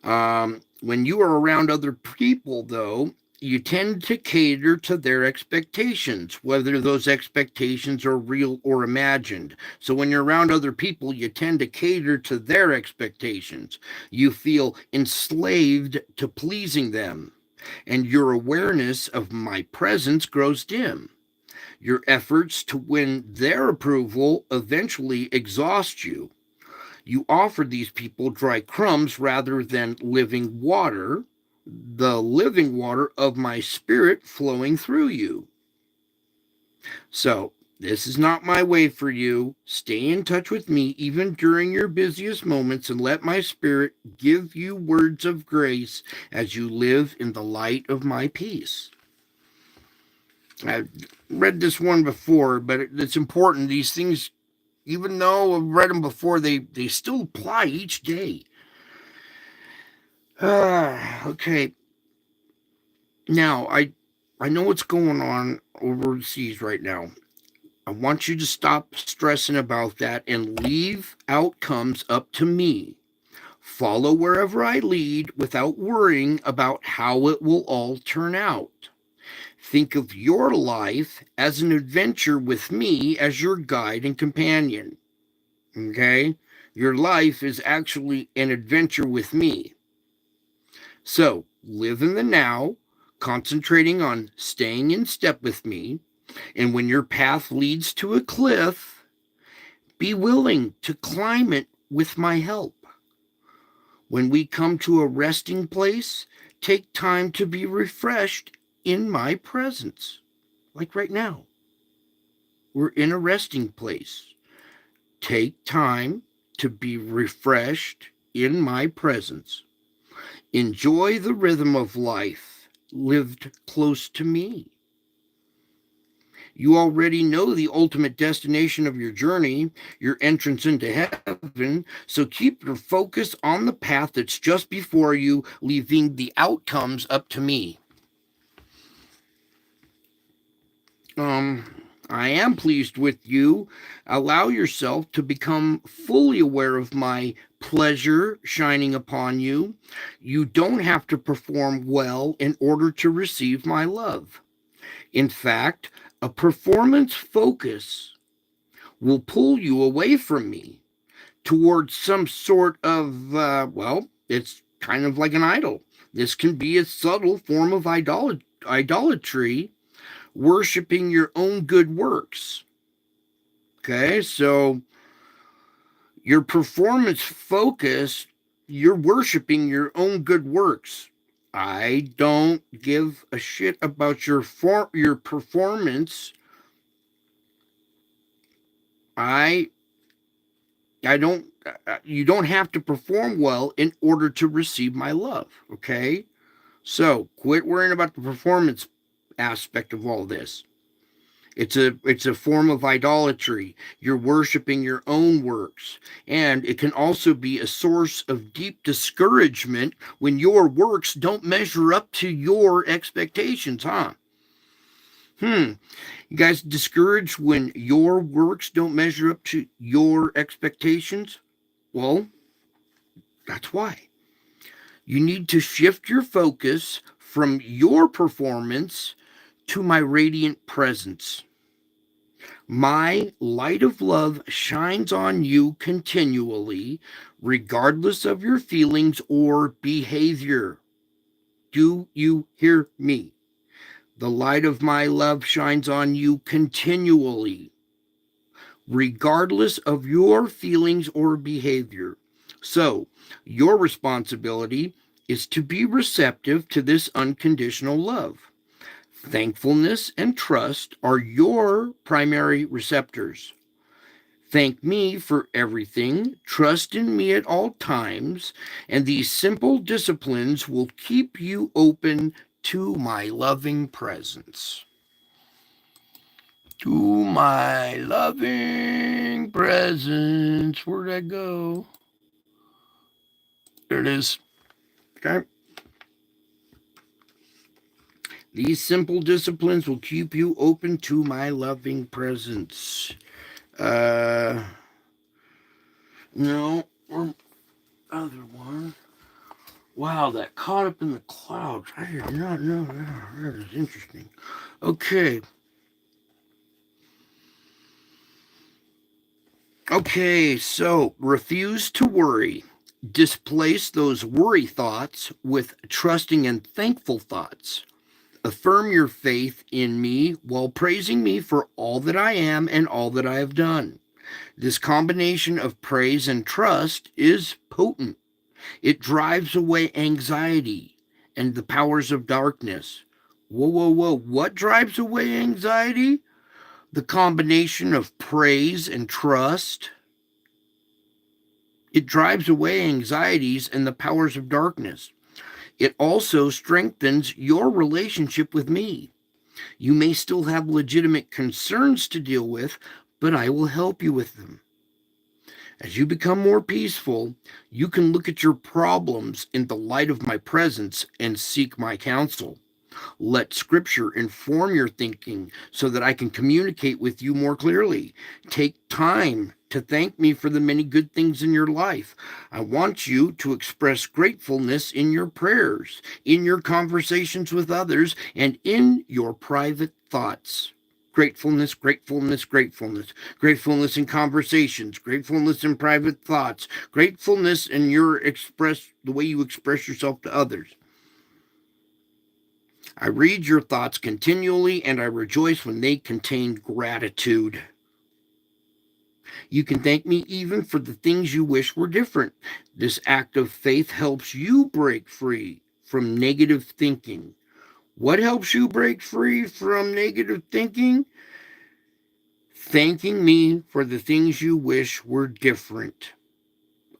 When you are around other people, though, you tend to cater to their expectations, whether those expectations are real or imagined. So when you're around other people, you tend to cater to their expectations. You feel enslaved to pleasing them, and your awareness of my presence grows dim. Your efforts to win their approval eventually exhaust you. You offer these people dry crumbs rather than living water, the living water of my spirit flowing through you. So, this is not my way for you. Stay in touch with me even during your busiest moments and let my spirit give you words of grace as you live in the light of my peace. I've read this one before, but it's important. These things, even though I've read them before, they still apply each day. Okay. Now, I know what's going on overseas right now. I want you to stop stressing about that and leave outcomes up to me. Follow wherever I lead without worrying about how it will all turn out. Think of your life as an adventure with me as your guide and companion. Okay? Your life is actually an adventure with me. So, live in the now, concentrating on staying in step with me. And when your path leads to a cliff, be willing to climb it with my help. When we come to a resting place, take time to be refreshed in my presence. Like right now. We're in a resting place. Take time to be refreshed in my presence. Enjoy the rhythm of life lived close to me. You already know the ultimate destination of your journey, your entrance into heaven, so keep your focus on the path that's just before you, leaving the outcomes up to me. I am pleased with you. Allow yourself to become fully aware of my pleasure shining upon you. You don't have to perform well in order to receive my love. In fact, a performance focus will pull you away from me towards some sort of, it's kind of like an idol. This can be a subtle form of idolatry, worshiping your own good works. Okay, so your performance focus, you're worshiping your own good works. I don't give a shit about your performance. I don't. You don't have to perform well in order to receive my love. Okay, so quit worrying about the performance aspect of all this. It's a form of idolatry. You're worshiping your own works. And it can also be a source of deep discouragement when your works don't measure up to your expectations, huh? You guys discouraged when your works don't measure up to your expectations? Well, that's why. You need to shift your focus from your performance to my radiant presence. My light of love shines on you continually, regardless of your feelings or behavior. Do you hear me? The light of my love shines on you continually, regardless of your feelings or behavior. So, your responsibility is to be receptive to this unconditional love. Thankfulness and trust are your primary receptors. Thank me for everything, trust in me at all times, and these simple disciplines will keep you open to my loving presence. To my loving presence. Where'd that go? There it is. Okay. These simple disciplines will keep you open to my loving presence. No, or other one. Wow, that caught up in the clouds. I did not know that. That is interesting. Okay. Okay, so refuse to worry. Displace those worry thoughts with trusting and thankful thoughts. Affirm your faith in me while praising me for all that I am and all that I have done. This combination of praise and trust is potent. It drives away anxiety and the powers of darkness. Whoa. What drives away anxiety? The combination of praise and trust. It drives away anxieties and the powers of darkness. It also strengthens your relationship with me. You may still have legitimate concerns to deal with, but I will help you with them. As you become more peaceful, you can look at your problems in the light of my presence and seek my counsel. Let Scripture inform your thinking so that I can communicate with you more clearly. Take time to thank me for the many good things in your life. I want you to express gratefulness in your prayers, in your conversations with others, and in your private thoughts. Gratefulness, gratefulness, gratefulness. Gratefulness in conversations, gratefulness in private thoughts, gratefulness in the way you express yourself to others. I read your thoughts continually, and I rejoice when they contain gratitude. You can thank me even for the things you wish were different. This act of faith helps you break free from negative thinking. What helps you break free from negative thinking? Thanking me for the things you wish were different.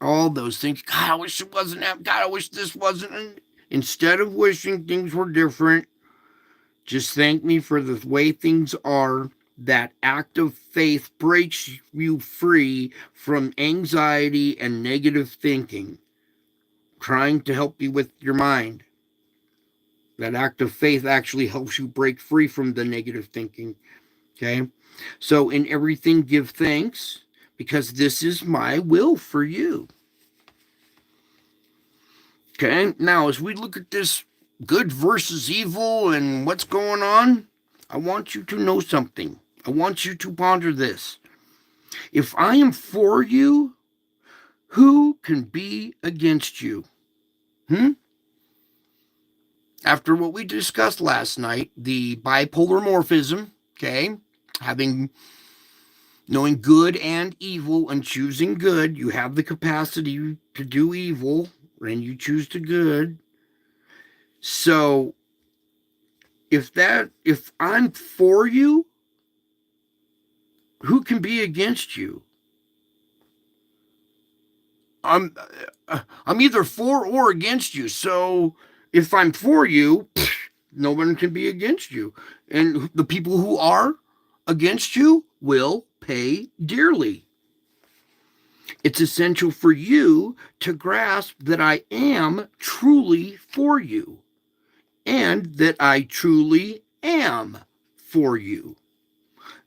All those things. God, I wish it wasn't that. God, I wish this wasn't. Instead of wishing things were different, just thank me for the way things are. That act of faith breaks you free from anxiety and negative thinking, trying to help you with your mind. That act of faith actually helps you break free from the negative thinking. Okay? So in everything, give thanks, because this is my will for you. Okay, now as we look at this good versus evil and what's going on, I want you to know something. I want you to ponder this. If I am for you, who can be against you? After what we discussed last night, the bipolar morphism, okay, knowing good and evil and choosing good, you have the capacity to do evil and you choose to good. So if I'm for you, who can be against you? I'm either for or against you. So if I'm for you, no one can be against you. And the people who are against you will pay dearly. It's essential for you to grasp that I am truly for you and that I truly am for you.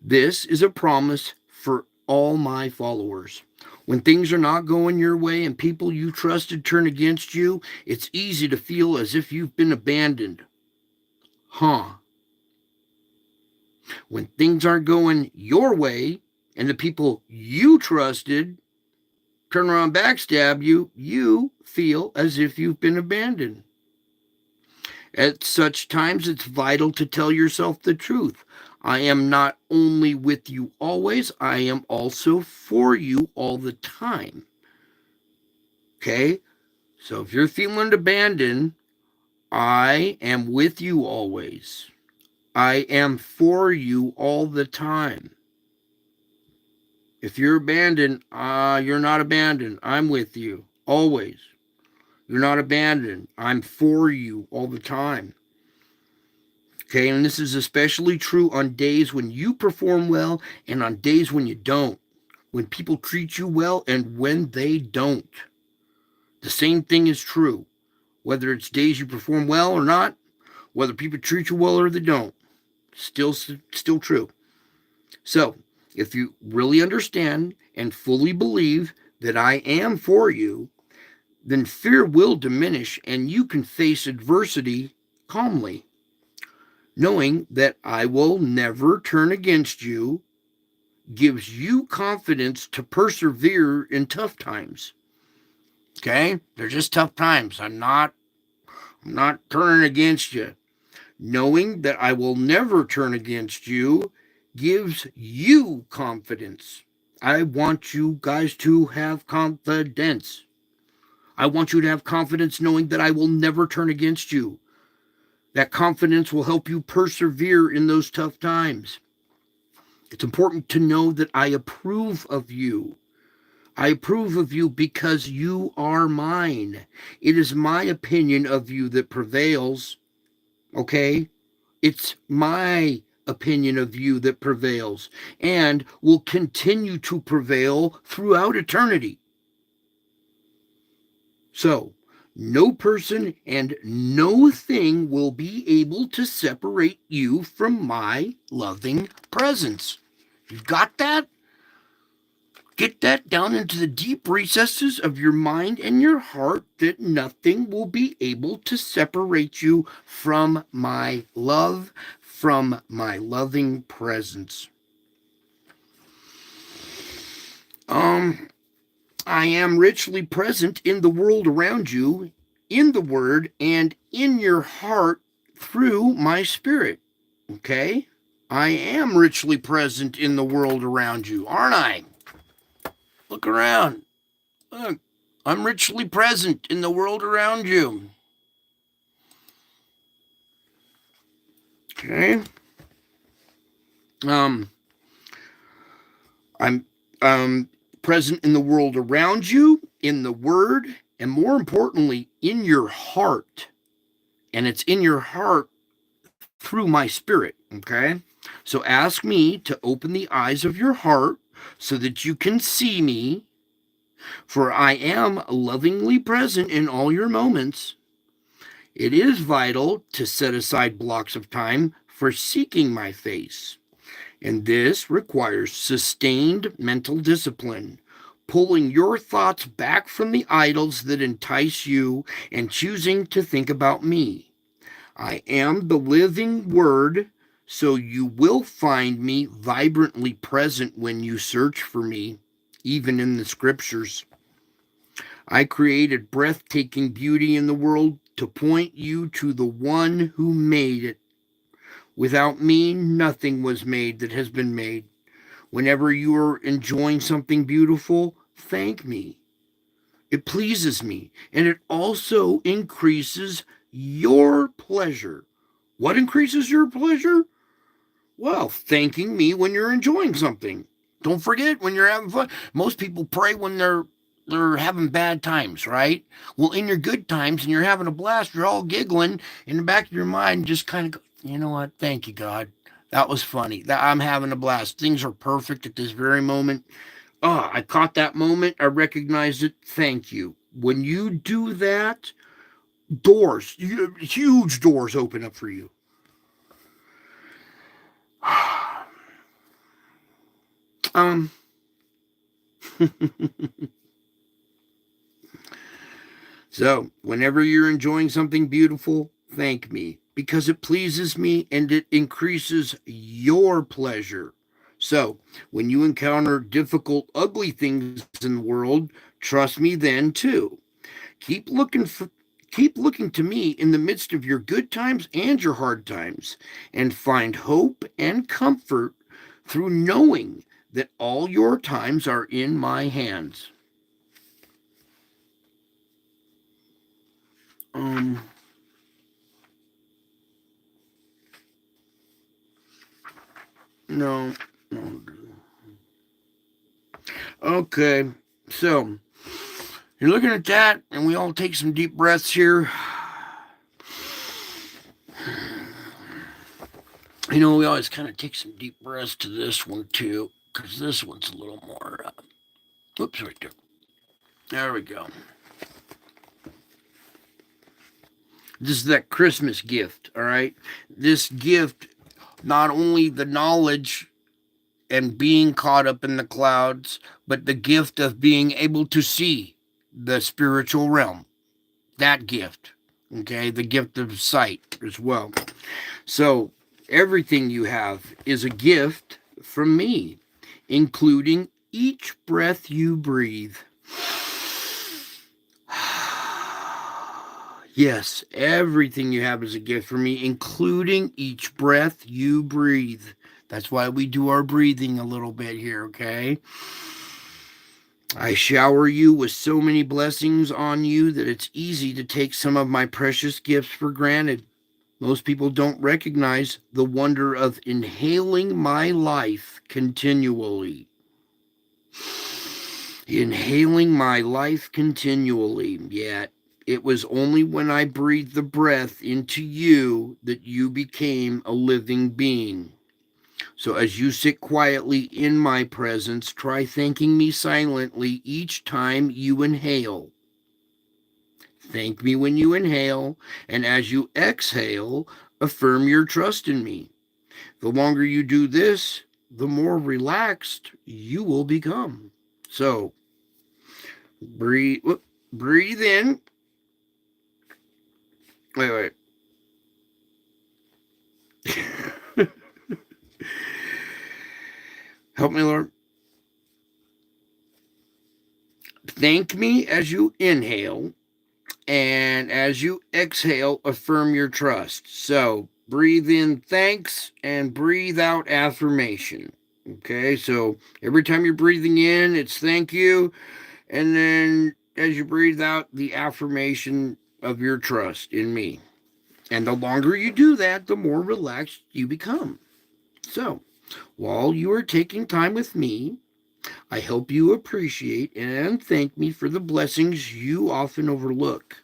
This is a promise for all my followers. When things are not going your way and people you trusted turn against you, it's easy to feel as if you've been abandoned. When things aren't going your way and the people you trusted turn around and backstab you, you feel as if you've been abandoned. At such times, it's vital to tell yourself the truth. I am not only with you always, I am also for you all the time. Okay? So if you're feeling abandoned, I am with you always. I am for you all the time. If you're abandoned, you're not abandoned. I'm with you always. You're not abandoned. I'm for you all the time. Okay, and this is especially true on days when you perform well and on days when you don't. When people treat you well and when they don't. The same thing is true. Whether it's days you perform well or not, whether people treat you well or they don't. Still true. So, if you really understand and fully believe that I am for you, then fear will diminish and you can face adversity calmly, knowing that I will never turn against you gives you confidence to persevere in tough times. Okay? They're just tough times. I'm not turning against you. Knowing that I will never turn against you gives you confidence. I want you guys to have confidence. I want you to have confidence knowing that I will never turn against you. That confidence will help you persevere in those tough times. It's important to know that I approve of you. I approve of you because you are mine. It is my opinion of you that prevails. Okay? It's my opinion of you that prevails and will continue to prevail throughout eternity. So, no person and no thing will be able to separate you from my loving presence. You got that? Get that down into the deep recesses of your mind and your heart that nothing will be able to separate you from my love, from my loving presence. I am richly present in the world around you, in the Word, and in your heart through my Spirit. Okay? I am richly present in the world around you, aren't I? Look around. Look, I'm richly present in the world around you. Okay? I'm present in the world around you, in the Word, and more importantly, in your heart. And it's in your heart through my Spirit, okay? So ask me to open the eyes of your heart so that you can see me, for I am lovingly present in all your moments. It is vital to set aside blocks of time for seeking my face. And this requires sustained mental discipline, pulling your thoughts back from the idols that entice you and choosing to think about me. I am the living word, so you will find me vibrantly present when you search for me, even in the scriptures. I created breathtaking beauty in the world to point you to the one who made it. Without me, nothing was made that has been made. Whenever you are enjoying something beautiful, thank me. It pleases me, and it also increases your pleasure. What increases your pleasure? Well, thanking me when you're enjoying something. Don't forget when you're having fun. Most people pray when they're having bad times, right? Well, in your good times and you're having a blast, you're all giggling in the back of your mind, just kind of go, you know what? Thank you, God. That was funny. I'm having a blast. Things are perfect at this very moment. Oh, I caught that moment. I recognized it. Thank you. When you do that, huge doors open up for you. So, whenever you're enjoying something beautiful, thank me because it pleases me and it increases your pleasure. So, when you encounter difficult, ugly things in the world, trust me then too. Keep looking for Keep looking to me in the midst of your good times and your hard times and find hope and comfort through knowing that all your times are in my hands. No. Okay, so you're looking at that, and we all take some deep breaths here. You know, we always kind of take some deep breaths to this one too, because this one's a little more. Oops, right there. There we go. This is that Christmas gift, all right? This gift, not only the knowledge and being caught up in the clouds, but the gift of being able to see the spiritual realm. That gift, okay? The gift of sight as well. So everything you have is a gift from me, including each breath you breathe. Yes, everything you have is a gift from me, including each breath you breathe. That's why we do our breathing a little bit here, okay? I shower you with so many blessings on you that it's easy to take some of my precious gifts for granted. Most people don't recognize the wonder of inhaling my life continually. Inhaling my life continually, yet it was only when I breathed the breath into you that you became a living being. So as you sit quietly in my presence, try thanking me silently each time you inhale. Thank me when you inhale, and as you exhale, affirm your trust in me. The longer you do this, the more relaxed you will become. So, breathe in. Wait. Help me, Lord. Thank me as you inhale, and as you exhale, affirm your trust. So, breathe in thanks and breathe out affirmation. Okay, so every time you're breathing in, it's thank you. And then as you breathe out, the affirmation of your trust in me. And the longer you do that, the more relaxed you become. So, while you are taking time with me, I hope you appreciate and thank me for the blessings you often overlook.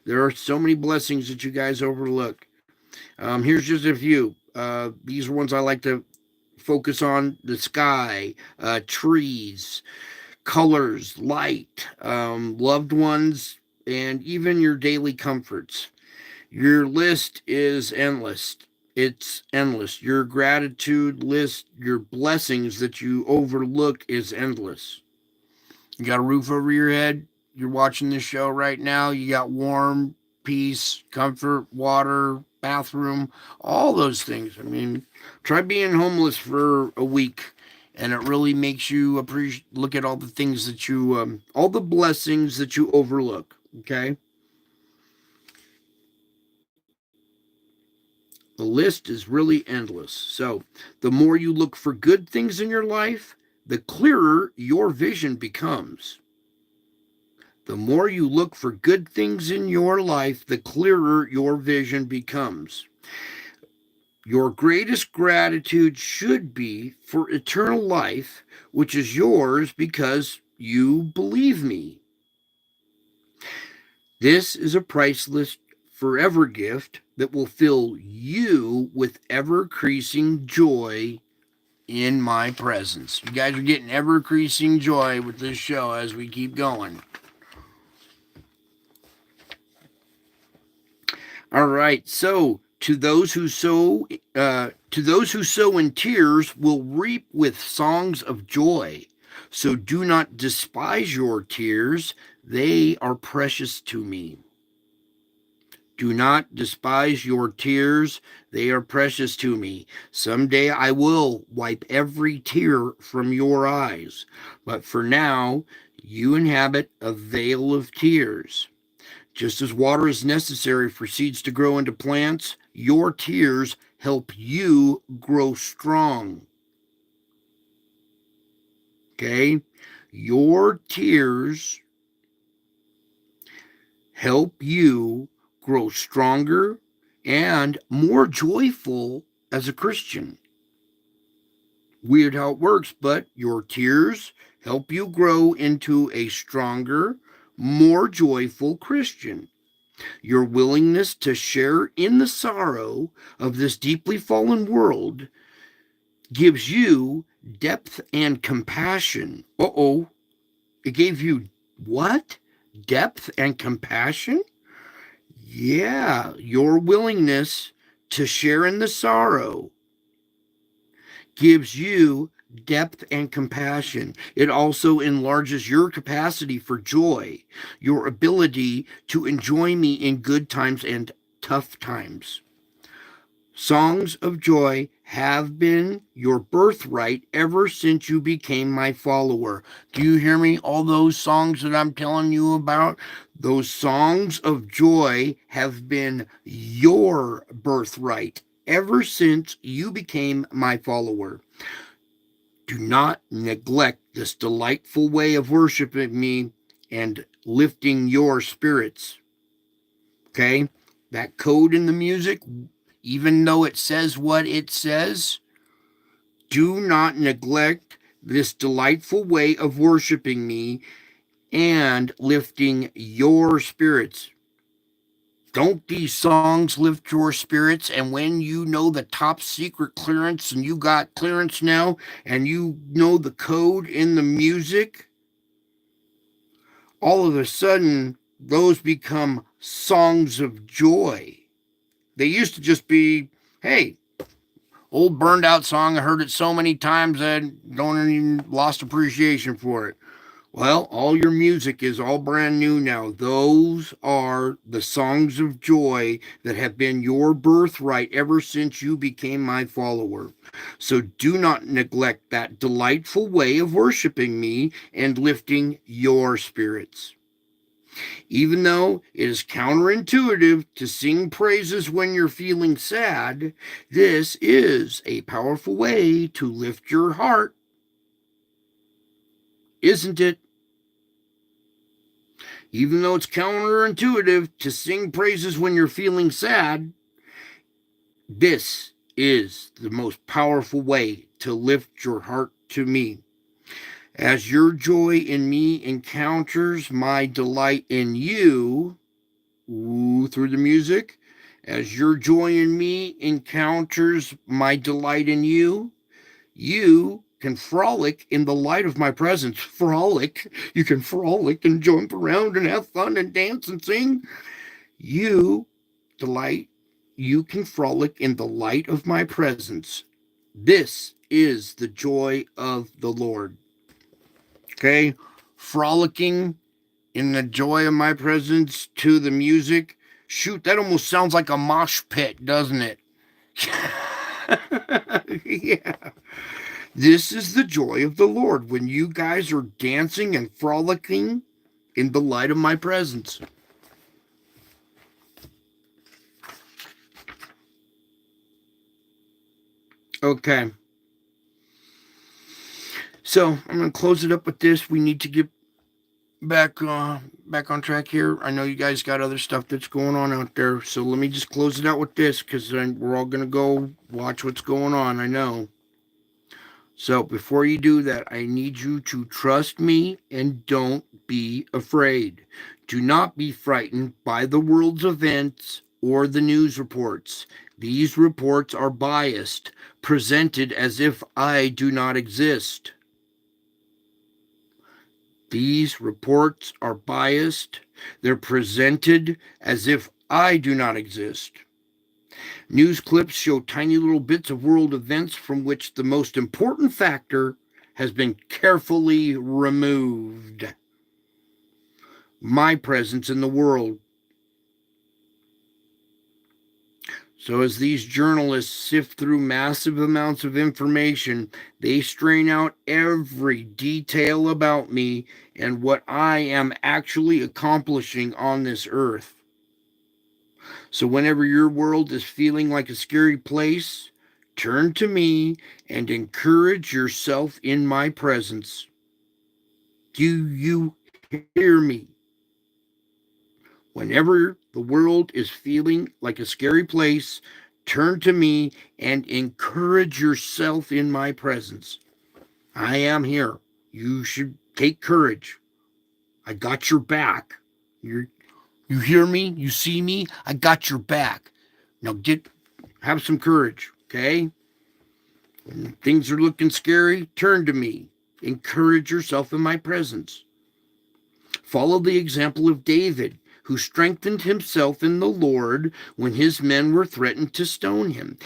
There are so many blessings that you guys overlook. Here's just a few. These are ones I like to focus on: the sky, trees, colors, light, loved ones, and even your daily comforts. Your list is endless. It's endless. Your gratitude list, your blessings that you overlook is endless. You got a roof over your head. You're watching this show right now. You got warm, peace, comfort, water, bathroom, all those things. I mean, try being homeless for a week, and it really makes you appreciate. Look at all the things that you, all the blessings that you overlook. Okay. The list is really endless. So, the more you look for good things in your life, the clearer your vision becomes. The more you look for good things in your life, the clearer your vision becomes. Your greatest gratitude should be for eternal life, which is yours because you believe me. This is a priceless, forever gift that will fill you with ever-increasing joy in my presence. You guys are getting ever-increasing joy with this show as we keep going. All right, so to those who sow in tears will reap with songs of joy. So do not despise your tears; they are precious to me. Do not despise your tears; they are precious to me. Someday I will wipe every tear from your eyes, but for now you inhabit a vale of tears. Just as water is necessary for seeds to grow into plants, your tears help you grow strong. Okay? Your tears help you grow stronger and more joyful as a Christian. Weird how it works, but your tears help you grow into a stronger, more joyful Christian. Your willingness to share in the sorrow of this deeply fallen world gives you depth and compassion. It gave you what? Depth and compassion? Yeah, your willingness to share in the sorrow gives you depth and compassion. It also enlarges your capacity for joy, your ability to enjoy me in good times and tough times. Songs of joy have been your birthright ever since you became my follower. Do you hear me? All those songs that I'm telling you about, those songs of joy have been your birthright ever since you became my follower. Do not neglect this delightful way of worshiping me and lifting your spirits. Okay? That code in the music, even though it says what it says, do not neglect this delightful way of worshiping me and lifting your spirits. Don't these songs lift your spirits? And when you know the top secret clearance and you got clearance now and you know the code in the music, all of a sudden those become songs of joy. They used to just be, hey, old burned out song. I heard it so many times I don't even lost appreciation for it. Well, all your music is all brand new now. Those are the songs of joy that have been your birthright ever since you became my follower. So do not neglect that delightful way of worshiping me and lifting your spirits. Even though it is counterintuitive to sing praises when you're feeling sad, this is a powerful way to lift your heart. Isn't it? Even though it's counterintuitive to sing praises when you're feeling sad, this is the most powerful way to lift your heart to me. As your joy in me encounters my delight in you, through the music, as your joy in me encounters my delight in you, you can frolic in the light of my presence. Frolic. You can frolic and jump around and have fun and dance and sing. You can frolic in the light of my presence. This is the joy of the Lord. Okay? frolicking in the joy of my presence to the music. Shoot, that almost sounds like a mosh pit, doesn't it? Yeah. This is the joy of the Lord when you guys are dancing and frolicking in the light of my presence. Okay. So I'm going to close it up with this. We need to get back on track here. I know you guys got other stuff that's going on out there. So let me just close it out with this, because then we're all going to go watch what's going on. I know. So before you do that, I need you to trust me and don't be afraid. Do not be frightened by the world's events or the news reports. These reports are biased, presented as if I do not exist. These reports are biased. They're presented as if I do not exist. News clips show tiny little bits of world events from which the most important factor has been carefully removed. My presence in the world. So as these journalists sift through massive amounts of information, they strain out every detail about me and what I am actually accomplishing on this earth. So whenever your world is feeling like a scary place, turn to me and encourage yourself in my presence. Do you hear me? Whenever the world is feeling like a scary place, turn to me and encourage yourself in my presence. I am here. You should take courage. I got your back. You hear me? You see me? I got your back. Now have some courage, okay? When things are looking scary, turn to me. Encourage yourself in my presence. Follow the example of David, who strengthened himself in the Lord when his men were threatened to stone him.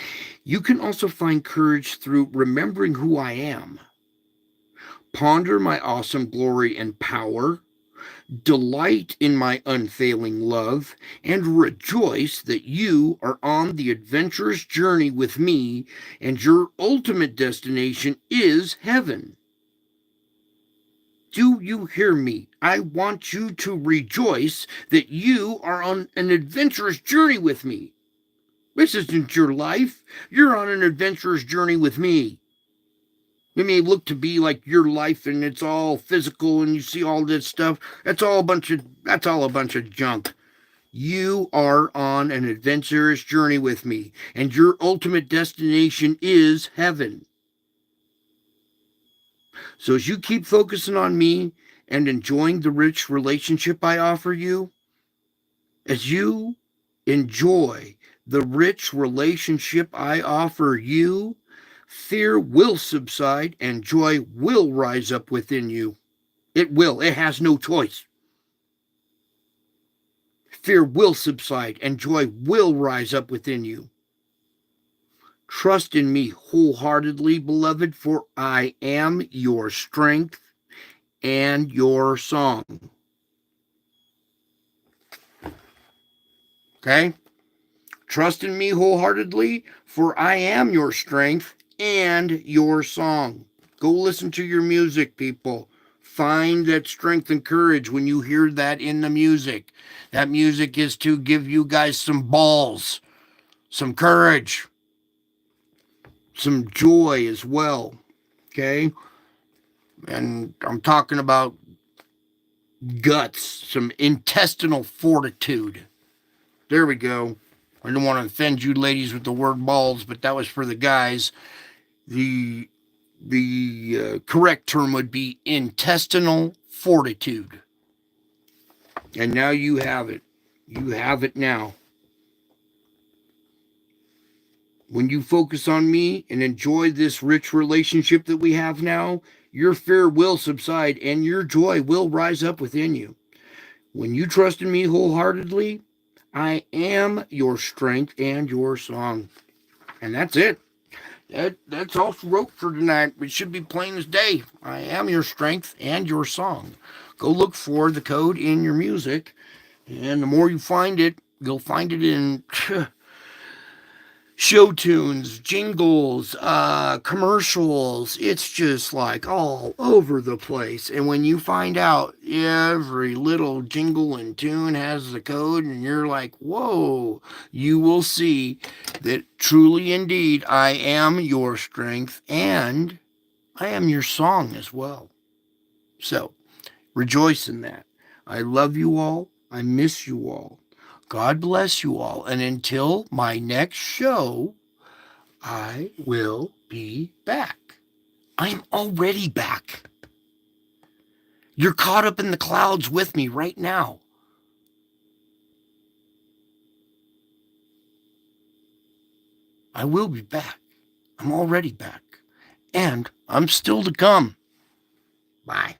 You can also find courage through remembering who I am. Ponder my awesome glory and power. Delight in my unfailing love, and rejoice that you are on the adventurous journey with me, and your ultimate destination is heaven. Do you hear me? I want you to rejoice that you are on an adventurous journey with me. This isn't your life. You're on an adventurous journey with me. It may look to be like your life and it's all physical and you see all this stuff. That's all a bunch of junk. You are on an adventurous journey with me, and your ultimate destination is heaven. So as you keep focusing on me and enjoying the rich relationship I offer you, as you enjoy the rich relationship I offer you, fear will subside and joy will rise up within you. It will. It has no choice. Fear will subside and joy will rise up within you. Trust in me wholeheartedly, beloved, for I am your strength and your song. Okay? Trust in me wholeheartedly, for I am your strength and your song. Go listen to your music, people. Find that strength and courage when you hear that in the music. That music is to give you guys some balls, some courage, some joy as well. Okay? And I'm talking about guts, some intestinal fortitude. There we go. I don't want to offend you ladies with the word balls, but that was for the guys. The correct term would be intestinal fortitude. And now you have it. You have it now. When you focus on me and enjoy this rich relationship that we have now, your fear will subside and your joy will rise up within you. When you trust in me wholeheartedly, I am your strength and your song. And that's it. That's all she wrote for tonight. It should be plain as day. I am your strength and your song. go look for the code in your music. And the more you find it, you'll find it in show tunes, jingles, commercials. It's just like all over the place. And when you find out every little jingle and tune has the code, and you're like, whoa, you will see that truly indeed I am your strength and I am your song as well. So rejoice in that. I love you all. I miss you all. God bless you all. And until my next show, I will be back. I'm already back. You're caught up in the clouds with me right now. I will be back. I'm already back. And I'm still to come. Bye.